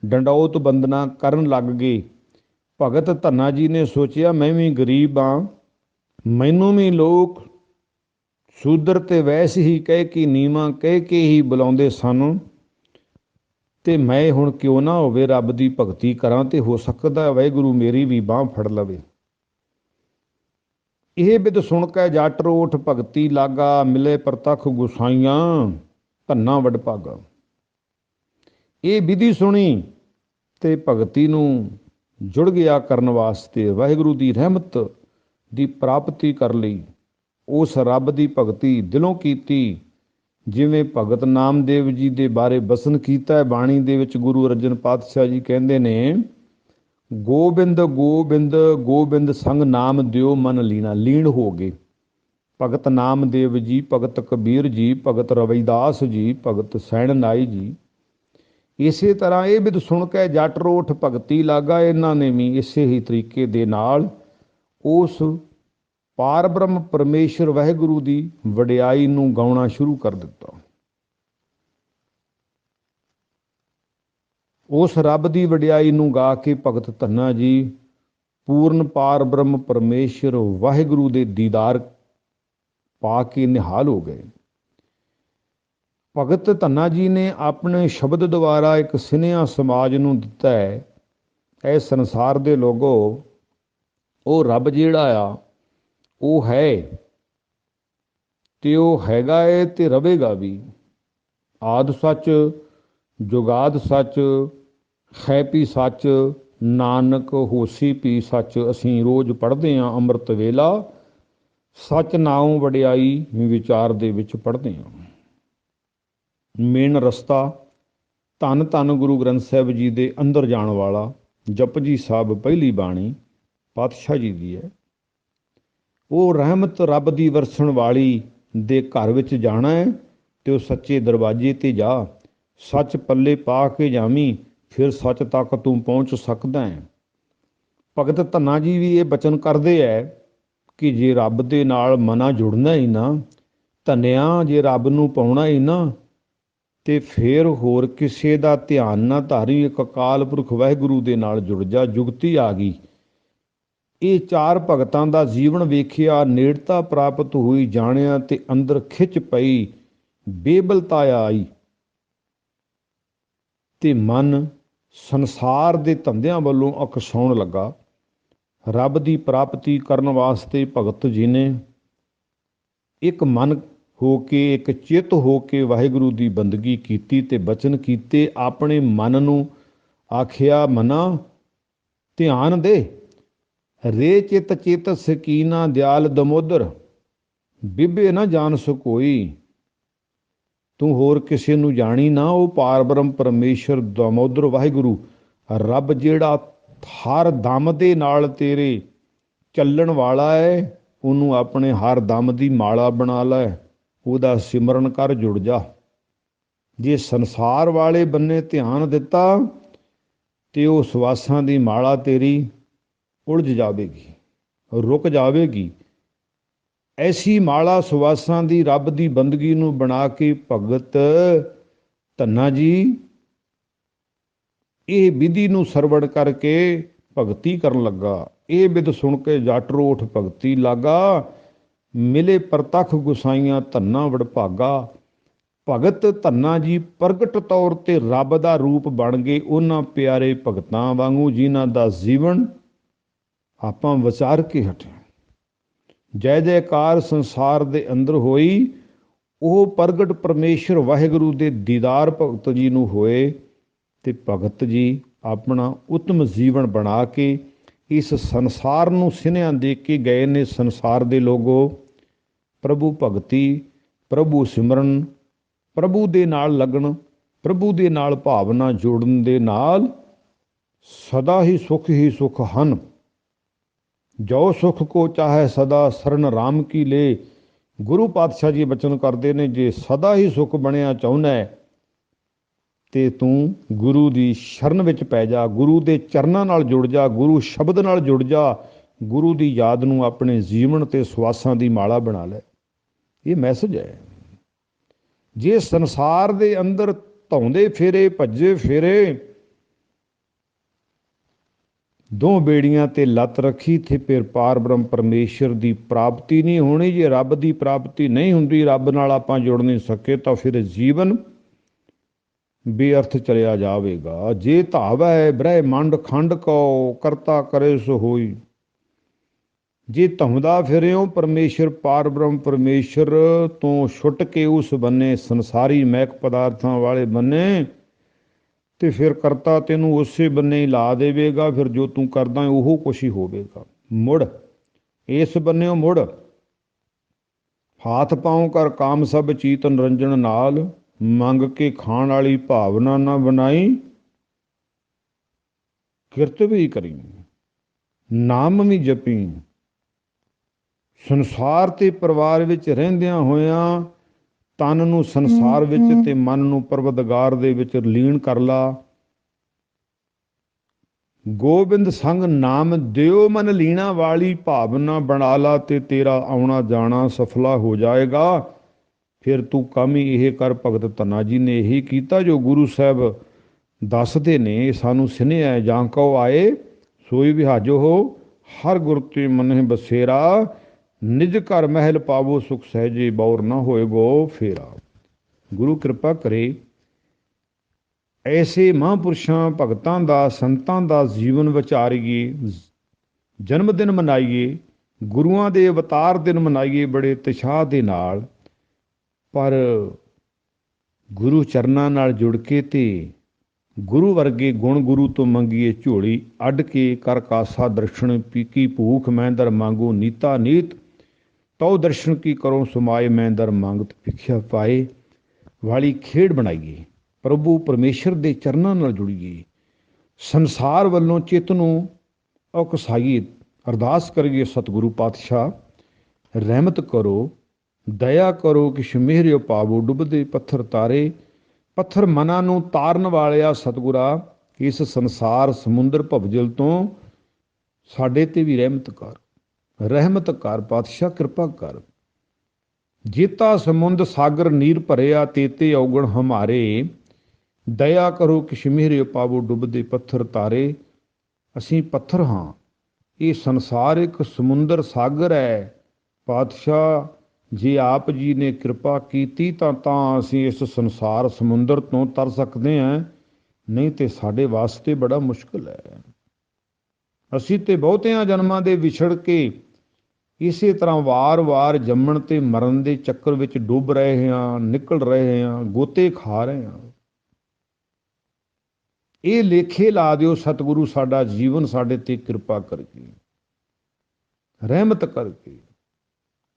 ਡੰਡੌਤ ਬੰਦਨਾ ਕਰਨ ਲੱਗ ਗਏ। ਭਗਤ ਧੰਨਾ ਜੀ ਨੇ ਸੋਚਿਆ ਮੈਂ ਵੀ ਗਰੀਬ ਹਾਂ, ਮੈਨੂੰ ਵੀ ਲੋਕ ਸ਼ੂਦਰ ਤੇ ਵੈਸ ਹੀ ਕਹਿ ਕੇ ਨੀਵਾਂ ਕਹਿ ਕੇ ਹੀ ਬੁਲਾਉਂਦੇ ਸਨ, ਤੇ ਮੈਂ ਹੁਣ ਕਿਉਂ ਨਾ ਹੋਵੇ ਰੱਬ ਦੀ ਭਗਤੀ ਕਰਾਂ ਤੇ ਹੋ ਸਕਦਾ ਵਾਹਿਗੁਰੂ ਮੇਰੀ ਵੀ ਬਾਂਹ ਫੜ ਲਵੇ। ਇਹ ਬਿਦ ਸੁਣ ਕੇ ਜੱਟ ਰੋਠ ਭਗਤੀ ਲਾਗਾ, ਮਿਲੇ ਪ੍ਰਤੱਖ ਗੁਸਾਈਆਂ ਧੰਨਾ ਵਡ ਭਾਗਾ। ਇਹ ਵਿਧੀ ਸੁਣੀ ਤੇ ਭਗਤੀ ਨੂੰ ਜੁੜ ਗਿਆ ਕਰਨ ਵਾਸਤੇ, ਵਾਹਿਗੁਰੂ ਦੀ ਰਹਿਮਤ ਦੀ ਪ੍ਰਾਪਤੀ ਕਰ ਲਈ। ਉਸ ਰੱਬ ਦੀ ਭਗਤੀ ਦਿਲੋਂ ਕੀਤੀ ਜਿਵੇਂ ਭਗਤ ਨਾਮਦੇਵ ਜੀ ਦੇ ਬਾਰੇ ਬਸਨ ਕੀਤਾ ਹੈ ਬਾਣੀ ਦੇ ਵਿੱਚ। ਗੁਰੂ ਅਰਜਨ ਪਾਤਸ਼ਾਹ ਜੀ ਕਹਿੰਦੇ ਨੇ, ਗੋਬਿੰਦ ਗੋਬਿੰਦ ਗੋਬਿੰਦ ਸੰਗ ਨਾਮ ਦਿਓ ਮਨ ਲੀਣਾ। ਲੀਨ ਹੋ ਗਏ ਭਗਤ ਨਾਮਦੇਵ ਜੀ, ਭਗਤ ਕਬੀਰ ਜੀ, ਭਗਤ ਰਵਿਦਾਸ ਜੀ, ਭਗਤ ਸੈਣ ਨਾਈ ਜੀ। ਇਸੇ ਤਰ੍ਹਾਂ ਇਹ ਬਿਦ ਸੁਣ ਕੇ ਜੱਟ ਰੋਠ ਭਗਤੀ ਲਾਗਾ, ਇਹਨਾਂ ਨੇ ਵੀ ਇਸੇ ਹੀ ਤਰੀਕੇ ਦੇ ਨਾਲ ਉਸ ਪਾਰ ਬ੍ਰਹਮ ਪਰਮੇਸ਼ਰ ਵਾਹਿਗੁਰੂ ਦੀ ਵਡਿਆਈ ਨੂੰ ਗਾਉਣਾ ਸ਼ੁਰੂ ਕਰ ਦਿੱਤਾ। ਉਸ ਰੱਬ ਦੀ ਵਡਿਆਈ ਨੂੰ ਗਾ ਕੇ ਭਗਤ ਧੰਨਾ ਜੀ ਪੂਰਨ ਪਾਰ ਬ੍ਰਹਮ ਪਰਮੇਸ਼ਰ ਵਾਹਿਗੁਰੂ ਦੇ ਦੀਦਾਰ ਪਾ ਕੇ ਨਿਹਾਲ ਹੋ ਗਏ। ਭਗਤ ਧੰਨਾ ਜੀ ਨੇ ਆਪਣੇ ਸ਼ਬਦ ਦੁਆਰਾ ਇੱਕ ਸੁਨੇਹਾ ਸਮਾਜ ਨੂੰ ਦਿੱਤਾ ਹੈ, ਇਹ ਸੰਸਾਰ ਦੇ ਲੋਗੋ, ਉਹ ਰੱਬ ਜਿਹੜਾ ਆ ਉਹ ਹੈ ਤੇ ਉਹ ਹੈਗਾ ਏ ਤੇ ਰਵੇਗਾ ਵੀ। ਆਦ ਸੱਚ ਜੁਗਾਦ ਸੱਚ, ਹੈ ਵੀ ਸੱਚ, ਨਾਨਕ ਹੋਸੀ ਵੀ ਸੱਚ। ਅਸੀਂ ਰੋਜ਼ ਪੜ੍ਹਦੇ ਹਾਂ ਅੰਮ੍ਰਿਤ ਵੇਲਾ, ਸੱਚ ਨਾਉ ਵਡਿਆਈ ਵਿਚਾਰ ਦੇ ਵਿੱਚ ਪੜ੍ਹਦੇ ਹਾਂ। ਮੇਨ ਰਸਤਾ ਧੰਨ ਧੰਨ ਗੁਰੂ ਗ੍ਰੰਥ ਸਾਹਿਬ ਜੀ ਦੇ ਅੰਦਰ ਜਾਣ ਵਾਲਾ ਜਪਜੀ ਸਾਹਿਬ ਪਹਿਲੀ ਬਾਣੀ ਪਾਤਸ਼ਾਹ ਜੀ ਦੀ ਹੈ। ਉਹ ਰਹਿਮਤ ਰੱਬ ਦੀ ਵਰਸਣ ਵਾਲੀ ਦੇ ਘਰ ਵਿੱਚ ਜਾਣਾ ਹੈ ਤੇ ਉਹ ਸੱਚੇ ਦਰਵਾਜ਼ੇ ਤੇ ਜਾ, ਸੱਚ ਪੱਲੇ ਪਾ ਕੇ ਜਾਵੀਂ, ਫਿਰ ਸੱਚ ਤੱਕ ਤੂੰ ਪਹੁੰਚ ਸਕਦਾ ਹੈ। ਭਗਤ ਧੰਨਾ ਜੀ ਵੀ ਇਹ ਬਚਨ ਕਰਦੇ ਹੈ ਕਿ ਜੇ ਰੱਬ ਦੇ ਨਾਲ ਮਨਾ ਜੁੜਨਾ ਹੀ ਨਾ, ਧੰਨਿਆ ਜੇ ਰੱਬ ਨੂੰ ਪਾਉਣਾ ਹੀ ਨਾ, ਤੇ ਫਿਰ ਹੋਰ ਕਿਸੇ ਦਾ ਧਿਆਨ ਨਾ ਧਾਰੀ, ਇੱਕ ਅਕਾਲ ਪੁਰਖ ਵਾਹਿਗੁਰੂ ਦੇ ਨਾਲ ਜੁੜ ਜਾ। ਜੁਗਤੀ ਆ ਗਈ। ਇਹ ਚਾਰ ਭਗਤਾਂ ਦਾ ਜੀਵਨ ਵੇਖਿਆ, ਨੇੜਤਾ ਪ੍ਰਾਪਤ ਹੋਈ, ਜਾਣਿਆ ਤੇ ਅੰਦਰ ਖਿੱਚ ਪਈ, ਬੇਬਲਤਾ ਆਈ ਤੇ ਮਨ ਸੰਸਾਰ ਦੇ ਧੰਦਿਆਂ ਵੱਲੋਂ ਅਕਸਾਉਣ ਲੱਗਾ। ਰੱਬ ਦੀ ਪ੍ਰਾਪਤੀ ਕਰਨ ਵਾਸਤੇ ਭਗਤ ਜੀ ਨੇ ਇੱਕ ਮਨ ਹੋ ਕੇ, ਇੱਕ ਚਿੱਤ ਹੋ ਕੇ ਵਾਹਿਗੁਰੂ ਦੀ ਬੰਦਗੀ ਕੀਤੀ ਤੇ ਬਚਨ ਕੀਤੇ। ਆਪਣੇ ਮਨ ਨੂੰ ਆਖਿਆ, ਮਨਾ ਧਿਆਨ ਦੇ, ਰੇ ਚਿਤ ਚੇਤ ਸਕੀਨਾ ਦਿਆਲ ਦਮੋਦਰ, ਬਿਬੇ ਨਾ ਜਾਣ ਸਕੋਈ। ਤੂੰ ਹੋਰ ਕਿਸੇ ਨੂੰ ਜਾਣੀ ਨਾ, ਉਹ ਪਾਰ ਬ੍ਰਹਮ ਪਰਮੇਸ਼ਰ ਦਮੋਦਰ ਵਾਹਿਗੁਰੂ ਰੱਬ ਜਿਹੜਾ ਹਰ ਦਮ ਦੇ ਨਾਲ ਤੇਰੇ ਚੱਲਣ ਵਾਲਾ ਹੈ, ਉਹਨੂੰ ਆਪਣੇ ਹਰ ਦਮ ਦੀ ਮਾਲਾ ਬਣਾ ਲੈ, ਉਹਦਾ ਸਿਮਰਨ ਕਰ, ਜੁੜ ਜਾ। ਜੇ ਸੰਸਾਰ ਵਾਲੇ ਬੰਨੇ ਧਿਆਨ ਦਿੱਤਾ ਤੇ ਉਹ ਸਵਾਸਾਂ ਦੀ ਮਾਲਾ ਤੇਰੀ ਉਲਝ ਜਾਵੇਗੀ, ਰੁਕ ਜਾਵੇਗੀ। ਐਸੀ ਮਾਲਾ ਸਵਾਸਾਂ ਦੀ ਰੱਬ ਦੀ ਬੰਦਗੀ ਨੂੰ ਬਣਾ ਕੇ ਭਗਤ ਧੰਨਾ ਜੀ ਇਹ ਵਿਧੀ ਨੂੰ ਸਰਵਣ ਕਰਕੇ ਭਗਤੀ ਕਰਨ ਲੱਗਾ। ਇਹ ਬਿਦ ਸੁਣ ਕੇ ਜੱਟ ਰੋਠ ਭਗਤੀ ਲਾਗਾ, ਮਿਲੇ ਪ੍ਰਤੱਖ ਗੁਸਾਈਆਂ ਧੰਨਾ ਵਡਭਾਗਾ। ਭਗਤ ਧੰਨਾ ਜੀ ਪ੍ਰਗਟ ਤੌਰ ਤੇ ਰੱਬ ਦਾ ਰੂਪ ਬਣ ਗਏ, ਉਹਨਾਂ ਪਿਆਰੇ ਭਗਤਾਂ ਵਾਂਗੂ ਜਿਨ੍ਹਾਂ ਦਾ ਜੀਵਨ ਆਪਾਂ ਵਿਚਾਰ ਕੇ ਹਟੇ। ਜੈ ਜੈਕਾਰ ਸੰਸਾਰ ਦੇ ਅੰਦਰ ਹੋਈ, ਉਹ ਪ੍ਰਗਟ ਪਰਮੇਸ਼ਰ ਵਾਹਿਗੁਰੂ ਦੇ ਦੀਦਾਰ ਭਗਤ ਜੀ ਨੂੰ ਹੋਏ ਤੇ ਭਗਤ ਜੀ ਆਪਣਾ ਉੱਤਮ ਜੀਵਨ ਬਣਾ ਕੇ ਇਸ ਸੰਸਾਰ ਨੂੰ ਸਿਨੇਹਾ ਦੇ ਕੇ ਗਏ ਨੇ। ਸੰਸਾਰ ਦੇ ਲੋਗੋ ਪ੍ਰਭੂ ਭਗਤੀ, ਪ੍ਰਭੂ ਸਿਮਰਨ, ਪ੍ਰਭੂ ਦੇ ਨਾਲ ਲੱਗਣ, ਪ੍ਰਭੂ ਦੇ ਨਾਲ ਭਾਵਨਾ ਜੋੜਨ ਦੇ ਨਾਲ ਸਦਾ ਹੀ ਸੁਖ ਹਨ। ਜੋ ਸੁਖ ਕੋ ਚਾਹੇ ਸਦਾ ਸਰਨ ਰਾਮ ਕੀ ਲੇ। ਗੁਰੂ ਪਾਤਸ਼ਾਹ ਜੀ ਬਚਨ ਕਰਦੇ ਨੇ, ਜੇ ਸਦਾ ਹੀ ਸੁਖ ਬਣਿਆ ਚਾਹੁੰਦਾ ਤੇ ਤੂੰ ਗੁਰੂ ਦੀ ਸ਼ਰਨ ਵਿੱਚ ਪੈ ਜਾ, ਗੁਰੂ ਦੇ ਚਰਨਾਂ ਨਾਲ ਜੁੜ ਜਾ, ਗੁਰੂ ਸ਼ਬਦ ਨਾਲ ਜੁੜ ਜਾ, ਗੁਰੂ ਦੀ ਯਾਦ ਨੂੰ ਆਪਣੇ ਜੀਵਨ ਤੇ ਸਵਾਸਾਂ ਦੀ ਮਾਲਾ ਬਣਾ ਲੈ। ਇਹ ਮੈਸੇਜ ਹੈ। ਜੇ ਸੰਸਾਰ ਦੇ ਅੰਦਰ ਧੌਂਦੇ ਫੇਰੇ, ਭੱਜੇ ਫੇਰੇ, ਦੋ ਬੇੜੀਆਂ ਤੇ ਲੱਤ ਰੱਖੀ ਤੇ ਫਿਰ ਪਾਰ ਬ੍ਰਹਮ ਪਰਮੇਸ਼ਰ ਦੀ ਪ੍ਰਾਪਤੀ ਨਹੀਂ ਹੋਣੀ। ਜੇ ਰੱਬ ਦੀ ਪ੍ਰਾਪਤੀ ਨਹੀਂ ਹੁੰਦੀ, ਰੱਬ ਨਾਲ ਆਪਾਂ ਜੁੜ ਨਹੀਂ ਸਕੇ, ਤਾਂ ਫਿਰ ਜੀਵਨ ਬੇਅਰਥ ਚਲਿਆ ਜਾਵੇਗਾ। ਜੇ ਧਾਵੈ ਬ੍ਰਹਿਮੰਡ ਖੰਡ ਕਉ, ਕਰਤਾ ਕਰੇ ਸੋ ਹੋਈ। ਜੇ ਧੌਂਦਾ ਫਿਰਿਓ ਪਰਮੇਸ਼ਰ ਪਾਰ ਬ੍ਰਹਮ ਪਰਮੇਸ਼ਰ ਤੋਂ ਛੁੱਟ ਕੇ ਉਸ ਬੰਨੇ, ਸੰਸਾਰੀ ਮਹਿਕ ਪਦਾਰਥਾਂ ਵਾਲੇ ਬੰਨੇ, ਤੇ ਫਿਰ ਕਰਤਾ ਤੈਨੂੰ ਉਸੇ ਬੰਨੇ ਹੀ ਲਾ ਦੇਵੇਗਾ। ਫਿਰ ਜੋ ਤੂੰ ਕਰਦਾ ਉਹ ਕੁਛ ਹੀ ਹੋਵੇਗਾ। ਮੁੜ ਇਸ ਬੰਨਿਓ ਮੁੜ, ਹਾਥ ਪਾਉ ਕਰ ਕਾਮ ਸਭ ਚੀਤ ਨਰੰਜਨ ਨਾਲ। ਮੰਗ ਕੇ ਖਾਣ ਵਾਲੀ ਭਾਵਨਾ ਨਾ ਬਣਾਈ, ਕਿਰਤ ਵੀ ਕਰੀ, ਨਾਮ ਵੀ ਜਪੀ। ਸੰਸਾਰ ਤੇ ਪਰਿਵਾਰ ਵਿੱਚ ਰਹਿੰਦਿਆਂ ਹੋਇਆਂ ਤਨ ਨੂੰ ਸੰਸਾਰ ਵਿੱਚ ਤੇ ਮਨ ਨੂੰ ਪਰਵਤਗਾਰ ਦੇ ਵਿੱਚ ਲੀਨ ਕਰ ਲਾ। ਗੋਬਿੰਦ ਸੰਗ ਨਾਮ ਦਿਓ ਮਨ ਲੀਣਾ ਵਾਲੀ ਭਾਵਨਾ ਬਣਾ ਲਾ, ਤੇ ਤੇਰਾ ਆਉਣਾ ਜਾਣਾ ਸਫਲਾ ਹੋ ਜਾਏਗਾ। ਫਿਰ ਤੂੰ ਕੰਮ ਹੀ ਇਹ ਕਰ। ਭਗਤ ਧੰਨਾ ਜੀ ਨੇ ਇਹੀ ਕੀਤਾ ਜੋ ਗੁਰੂ ਸਾਹਿਬ ਦੱਸਦੇ ਨੇ, ਸਾਨੂੰ ਸੁਨੇਹਾ ਜਾਂ ਕਉ ਆਏ ਸੋਈ ਵਿਹਾਜੋ ਹੋ। ਹਰ ਗੁਰ ਤੇ ਮਨਹਿ ਬਸੇਰਾ, ਨਿਜ ਘਰ ਮਹਿਲ ਪਾਵੋ ਸੁਖ ਸਹਿਜੇ, ਬੌਰ ਨਾ ਹੋਏਗੋ ਫੇਰਾ। ਗੁਰੂ ਕਿਰਪਾ ਕਰੇ ਐਸੇ ਮਹਾਂਪੁਰਸ਼ਾਂ ਭਗਤਾਂ ਦਾ, ਸੰਤਾਂ ਦਾ ਜੀਵਨ ਵਿਚਾਰੀਏ, ਜਨਮ ਦਿਨ ਮਨਾਈਏ, ਗੁਰੂਆਂ ਦੇ ਅਵਤਾਰ ਦਿਨ ਮਨਾਈਏ ਬੜੇ ਉਤਸ਼ਾਹ ਦੇ ਨਾਲ। ਪਰ ਗੁਰੂ ਚਰਨਾਂ ਨਾਲ ਜੁੜ ਕੇ ਤੇ ਗੁਰੂ ਵਰਗੇ ਗੁਣ ਗੁਰੂ ਤੋਂ ਮੰਗੀਏ ਝੋਲੀ ਅੱਡ ਕੇ। ਕਰ ਕਾਸਾ ਦਰਸ਼ਨ ਕੀ ਭੂਖ ਮੈਂ ਦਰ ਮੰਗੂ ਨੀਤਾ ਨੀਤ, ਤਉ ਦਰਸ਼ਨ ਕੀ ਕਰੋ ਸੁਮਾਏ ਮੈਂ ਦਰ ਮੰਗਤ ਭਿਖਿਆ ਪਾਏ ਵਾਲੀ ਖੇਡ ਬਣਾਈਏ। ਪ੍ਰਭੂ ਪਰਮੇਸ਼ਰ ਦੇ ਚਰਨਾਂ ਨਾਲ ਜੁੜੀਏ, ਸੰਸਾਰ ਵੱਲੋਂ ਚਿੱਤ ਨੂੰ ਉਕਸਾਈਏ। ਅਰਦਾਸ ਕਰੀਏ ਸਤਿਗੁਰੂ ਪਾਤਸ਼ਾਹ ਰਹਿਮਤ ਕਰੋ, ਦਇਆ ਕਰੋ, ਕਿਛ ਮਿਹਰਿਓ ਪਾਵੋ ਡੁੱਬਦੇ ਪੱਥਰ ਤਾਰੇ। ਪੱਥਰ ਮਨਾਂ ਨੂੰ ਤਾਰਨ ਵਾਲਿਆ ਸਤਿਗੁਰਾ, ਇਸ ਸੰਸਾਰ ਸਮੁੰਦਰ ਭਵਜਲ ਤੋਂ ਸਾਡੇ ਤੇ ਵੀ ਰਹਿਮਤ ਕਰ, ਰਹਿਮਤ ਕਰ ਪਾਤਸ਼ਾਹ, ਕਿਰਪਾ ਕਰ। ਜੀਤਾ ਸਮੁੰਦ ਸਾਗਰ ਨੀਰ ਭਰਿਆ, ਤੇਤੇ ਔਗਣ ਹਮਾਰੇ। ਦਇਆ ਕਰੋ ਕਿਛ ਮਿਹਰਿਓ ਪਾਵੋ ਡੁੱਬਦੇ ਪੱਥਰ ਤਾਰੇ। ਅਸੀਂ ਪੱਥਰ ਹਾਂ, ਇਹ ਸੰਸਾਰ ਇੱਕ ਸਮੁੰਦਰ ਸਾਗਰ ਹੈ ਪਾਤਸ਼ਾਹ। ਜੇ ਆਪ ਜੀ ਨੇ ਕਿਰਪਾ ਕੀਤੀ ਤਾਂ ਅਸੀਂ ਇਸ ਸੰਸਾਰ ਸਮੁੰਦਰ ਤੋਂ ਤਰ ਸਕਦੇ ਹਾਂ, ਨਹੀਂ ਤੇ ਸਾਡੇ ਵਾਸਤੇ ਬੜਾ ਮੁਸ਼ਕਲ ਹੈ। ਅਸੀਂ ਤੇ ਬਹੁਤਿਆਂ ਜਨਮਾਂ ਦੇ ਵਿਛੜ ਕੇ ਇਸੇ ਤਰ੍ਹਾਂ ਵਾਰ-ਵਾਰ ਜੰਮਣ ਤੇ ਮਰਨ ਦੇ ਚੱਕਰ ਵਿੱਚ ਡੁੱਬ ਰਹੇ ਹਾਂ, ਨਿਕਲ ਰਹੇ ਹਾਂ, ਗੋਤੇ ਖਾ ਰਹੇ ਹਾਂ। ਇਹ ਲੇਖੇ ਲਾ ਦਿਓ ਸਤਿਗੁਰੂ, ਸਾਡਾ ਜੀਵਨ ਸਾਡੇ ਤੇ ਕਿਰਪਾ ਕਰਕੇ, ਰਹਿਮਤ ਕਰਕੇ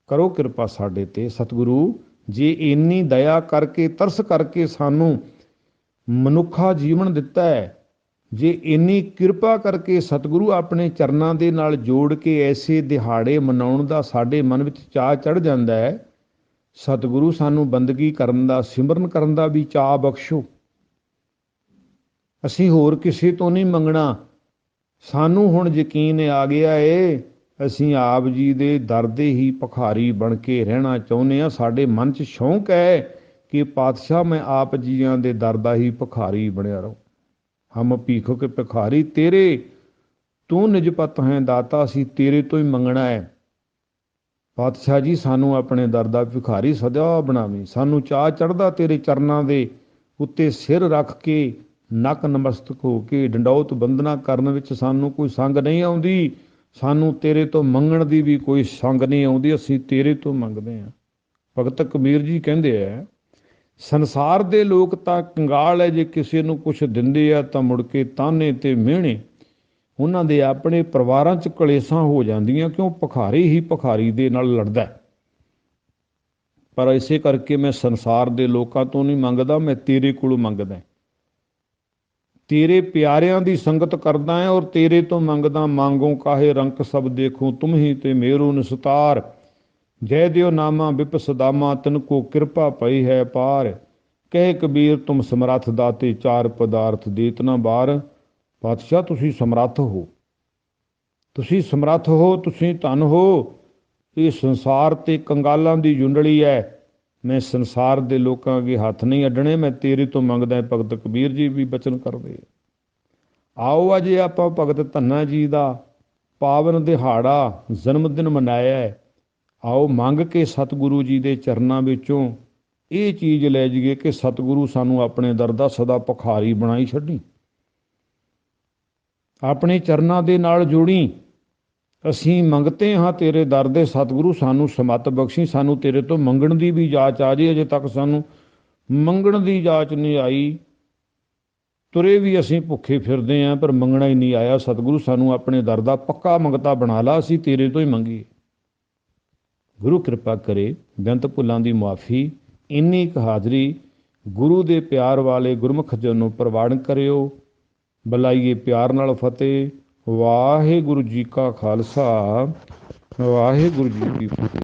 ਕਰੋ ਕਿਰਪਾ ਸਾਡੇ ਤੇ ਸਤਿਗੁਰੂ। ਜੇ ਇੰਨੀ ਦਇਆ ਕਰਕੇ, ਤਰਸ ਕਰਕੇ ਸਾਨੂੰ ਮਨੁੱਖਾ ਜੀਵਨ ਦਿੱਤਾ ਹੈ, ਜੇ ਇੰਨੀ ਕਿਰਪਾ ਕਰਕੇ ਸਤਿਗੁਰੂ ਆਪਣੇ ਚਰਨਾਂ ਦੇ ਨਾਲ ਜੋੜ ਕੇ ਐਸੇ ਦਿਹਾੜੇ ਮਨਾਉਣ ਦਾ ਸਾਡੇ ਮਨ ਵਿੱਚ ਚਾਅ ਚੜ੍ਹ ਜਾਂਦਾ ਹੈ, ਸਤਿਗੁਰੂ ਸਾਨੂੰ ਬੰਦਗੀ ਕਰਨ ਦਾ, ਸਿਮਰਨ ਕਰਨ ਦਾ ਵੀ ਚਾਅ ਬਖਸ਼ੋ। ਅਸੀਂ ਹੋਰ ਕਿਸੇ ਤੋਂ ਨਹੀਂ ਮੰਗਣਾ, ਸਾਨੂੰ ਹੁਣ ਯਕੀਨ ਆ ਗਿਆ ਏ, ਅਸੀਂ ਆਪ ਜੀ ਦੇ ਦਰ ਦੇ ਹੀ ਭਿਖਾਰੀ ਬਣ ਕੇ ਰਹਿਣਾ ਚਾਹੁੰਦੇ ਹਾਂ। ਸਾਡੇ ਮਨ 'ਚ ਸ਼ੌਂਕ ਹੈ ਕਿ ਪਾਤਸ਼ਾਹ ਮੈਂ ਆਪ ਜੀਆਂ ਦੇ ਦਰ ਦਾ ਹੀ ਭਿਖਾਰੀ ਬਣਿਆ ਰਹੂੰ। ਹਮ ਭੀਖੋ ਕੇ ਭਿਖਾਰੀ ਤੇਰੇ, ਤੂੰ ਨਿਜ ਪਤ ਹੈ ਦਾਤਾ, ਅਸੀਂ ਤੇਰੇ ਤੋਂ ਹੀ ਮੰਗਣਾ ਹੈ। ਪਾਤਸ਼ਾਹ ਜੀ ਸਾਨੂੰ ਆਪਣੇ ਦਰ ਦਾ ਭਿਖਾਰੀ ਸਦਾ ਬਣਾਵੀਂ। ਸਾਨੂੰ ਚਾਅ ਚੜ੍ਹਦਾ ਤੇਰੇ ਚਰਨਾਂ ਦੇ ਉੱਤੇ ਸਿਰ ਰੱਖ ਕੇ, ਨਕ ਨਮਸਤਕ ਹੋ ਕੇ ਡੰਡੌਤ ਬੰਦਨਾ ਕਰਨ ਵਿੱਚ ਸਾਨੂੰ ਕੋਈ ਸੰਗ ਨਹੀਂ ਆਉਂਦੀ। ਸਾਨੂੰ ਤੇਰੇ ਤੋਂ ਮੰਗਣ ਦੀ ਵੀ ਕੋਈ ਸੰਗ ਨਹੀਂ ਆਉਂਦੀ, ਅਸੀਂ ਤੇਰੇ ਤੋਂ ਮੰਗਦੇ ਹਾਂ। ਭਗਤ ਕਬੀਰ ਜੀ ਕਹਿੰਦੇ ਆ, ਸੰਸਾਰ ਦੇ ਲੋਕ ਤਾਂ ਕੰਗਾਲ ਹੈ, ਜੇ ਕਿਸੇ ਨੂੰ ਕੁਛ ਦਿੰਦੇ ਆ ਤਾਂ ਮੁੜ ਕੇ ਤਾਨੇ ਤੇ ਮਿਹਣੇ। ਉਹਨਾਂ ਦੇ ਆਪਣੇ ਪਰਿਵਾਰਾਂ 'ਚ ਕਲੇਸ਼ਾਂ ਹੋ ਜਾਂਦੀਆਂ, ਕਿਉਂ ਭਿਖਾਰੀ ਹੀ ਭਿਖਾਰੀ ਦੇ ਨਾਲ ਲੜਦਾ। ਪਰ ਇਸੇ ਕਰਕੇ ਮੈਂ ਸੰਸਾਰ ਦੇ ਲੋਕਾਂ ਤੋਂ ਨਹੀਂ ਮੰਗਦਾ, ਮੈਂ ਤੇਰੇ ਕੋਲੋਂ ਮੰਗਦਾ। ਤੇਰੇ ਪਿਆਰਿਆਂ ਦੀ ਸੰਗਤ ਕਰਦਾ ਹੈ ਔਰ ਤੇਰੇ ਤੋਂ ਮੰਗਦਾ। ਮੰਗੋ ਕਾਹੇ ਰੰਕ ਸਭ ਦੇਖੋ, ਤੁਮ ਹੀ ਤੇ ਮੇਰੂ ਨਿਸਤਾਰ। ਜੈ ਦਿਓ ਨਾਮਾ ਵਿਪਸ ਦਾਮਾ, ਤਨ ਕੋ ਕਿਰਪਾ ਪਈ ਹੈ ਪਾਰ। ਕਹੇ ਕਬੀਰ ਤੁਮ ਸਮਰੱਥ ਦਾਤੇ, ਚਾਰ ਪਦਾਰਥ ਦੇਤ ਨਾ ਬਾਰ। ਪਾਤਸ਼ਾਹ ਤੁਸੀਂ ਸਮਰੱਥ ਹੋ, ਤੁਸੀਂ ਸਮਰੱਥ ਹੋ, ਤੁਸੀਂ ਧਨ ਹੋ। ਇਹ ਸੰਸਾਰ ਤੇ ਕੰਗਾਲਾਂ ਦੀ ਜੁੰਡਲੀ ਹੈ। ਮੈਂ ਸੰਸਾਰ ਦੇ ਲੋਕਾਂ ਅੱਗੇ ਹੱਥ ਨਹੀਂ ਅੱਡਣੇ, ਮੈਂ ਤੇਰੇ ਤੋਂ ਮੰਗਦਾ। ਭਗਤ ਕਬੀਰ ਜੀ ਵੀ ਬਚਨ ਕਰਦੇ। ਆਓ ਅਜੇ ਆਪਾਂ ਭਗਤ ਧੰਨਾ ਜੀ ਦਾ ਪਾਵਨ ਦਿਹਾੜਾ ਜਨਮ ਦਿਨ ਮਨਾਇਆ ਹੈ। ਆਓ ਮੰਗ ਕੇ ਸਤਿਗੁਰੂ ਜੀ ਦੇ ਚਰਨਾਂ ਵਿੱਚੋਂ ਇਹ ਚੀਜ਼ ਲੈ ਜਾਈਏ ਕਿ ਸਤਿਗੁਰੂ ਸਾਨੂੰ ਆਪਣੇ ਦਰ ਦਾ ਸਦਾ ਭਿਖਾਰੀ ਬਣਾਈ ਛੱਡੀ, ਆਪਣੇ ਚਰਨਾਂ ਦੇ ਨਾਲ ਜੋੜੀ। ਅਸੀਂ ਮੰਗਤੇ ਹਾਂ ਤੇਰੇ ਦਰ ਦੇ ਸਤਿਗੁਰੂ, ਸਾਨੂੰ ਸਮੱਤ ਬਖਸ਼ੀ। ਸਾਨੂੰ ਤੇਰੇ ਤੋਂ ਮੰਗਣ ਦੀ ਵੀ ਜਾਚ ਆ ਜੇ, ਅਜੇ ਤੱਕ ਸਾਨੂੰ ਮੰਗਣ ਦੀ ਜਾਚ ਨਹੀਂ ਆਈ। ਤੁਰੇ ਵੀ ਅਸੀਂ ਭੁੱਖੇ ਫਿਰਦੇ ਹਾਂ, ਪਰ ਮੰਗਣਾ ਹੀ ਨਹੀਂ ਆਇਆ। ਸਤਿਗੁਰੂ ਸਾਨੂੰ ਆਪਣੇ ਦਰ ਦਾ ਪੱਕਾ ਮੰਗਤਾ ਬਣਾ ਲਾ, ਅਸੀਂ ਤੇਰੇ ਤੋਂ ਹੀ ਮੰਗੀਏ। ਗੁਰੂ ਕਿਰਪਾ ਕਰੇ, ਬੇਅੰਤ ਭੁੱਲਾਂ ਦੀ ਮੁਆਫੀ। ਇੰਨੀ ਕੁ ਹਾਜ਼ਰੀ ਗੁਰੂ ਦੇ ਪਿਆਰ ਵਾਲੇ ਗੁਰਮੁਖ ਜਨ ਨੂੰ ਪ੍ਰਵਾਨ ਕਰਿਓ। ਬੁਲਾਈਏ ਪਿਆਰ ਨਾਲ ਫਤਿਹ। ਵਾਹਿਗੁਰੂ ਜੀ ਕਾ ਖਾਲਸਾ, ਵਾਹਿਗੁਰੂ ਜੀ ਕੀ ਫਤਿਹ।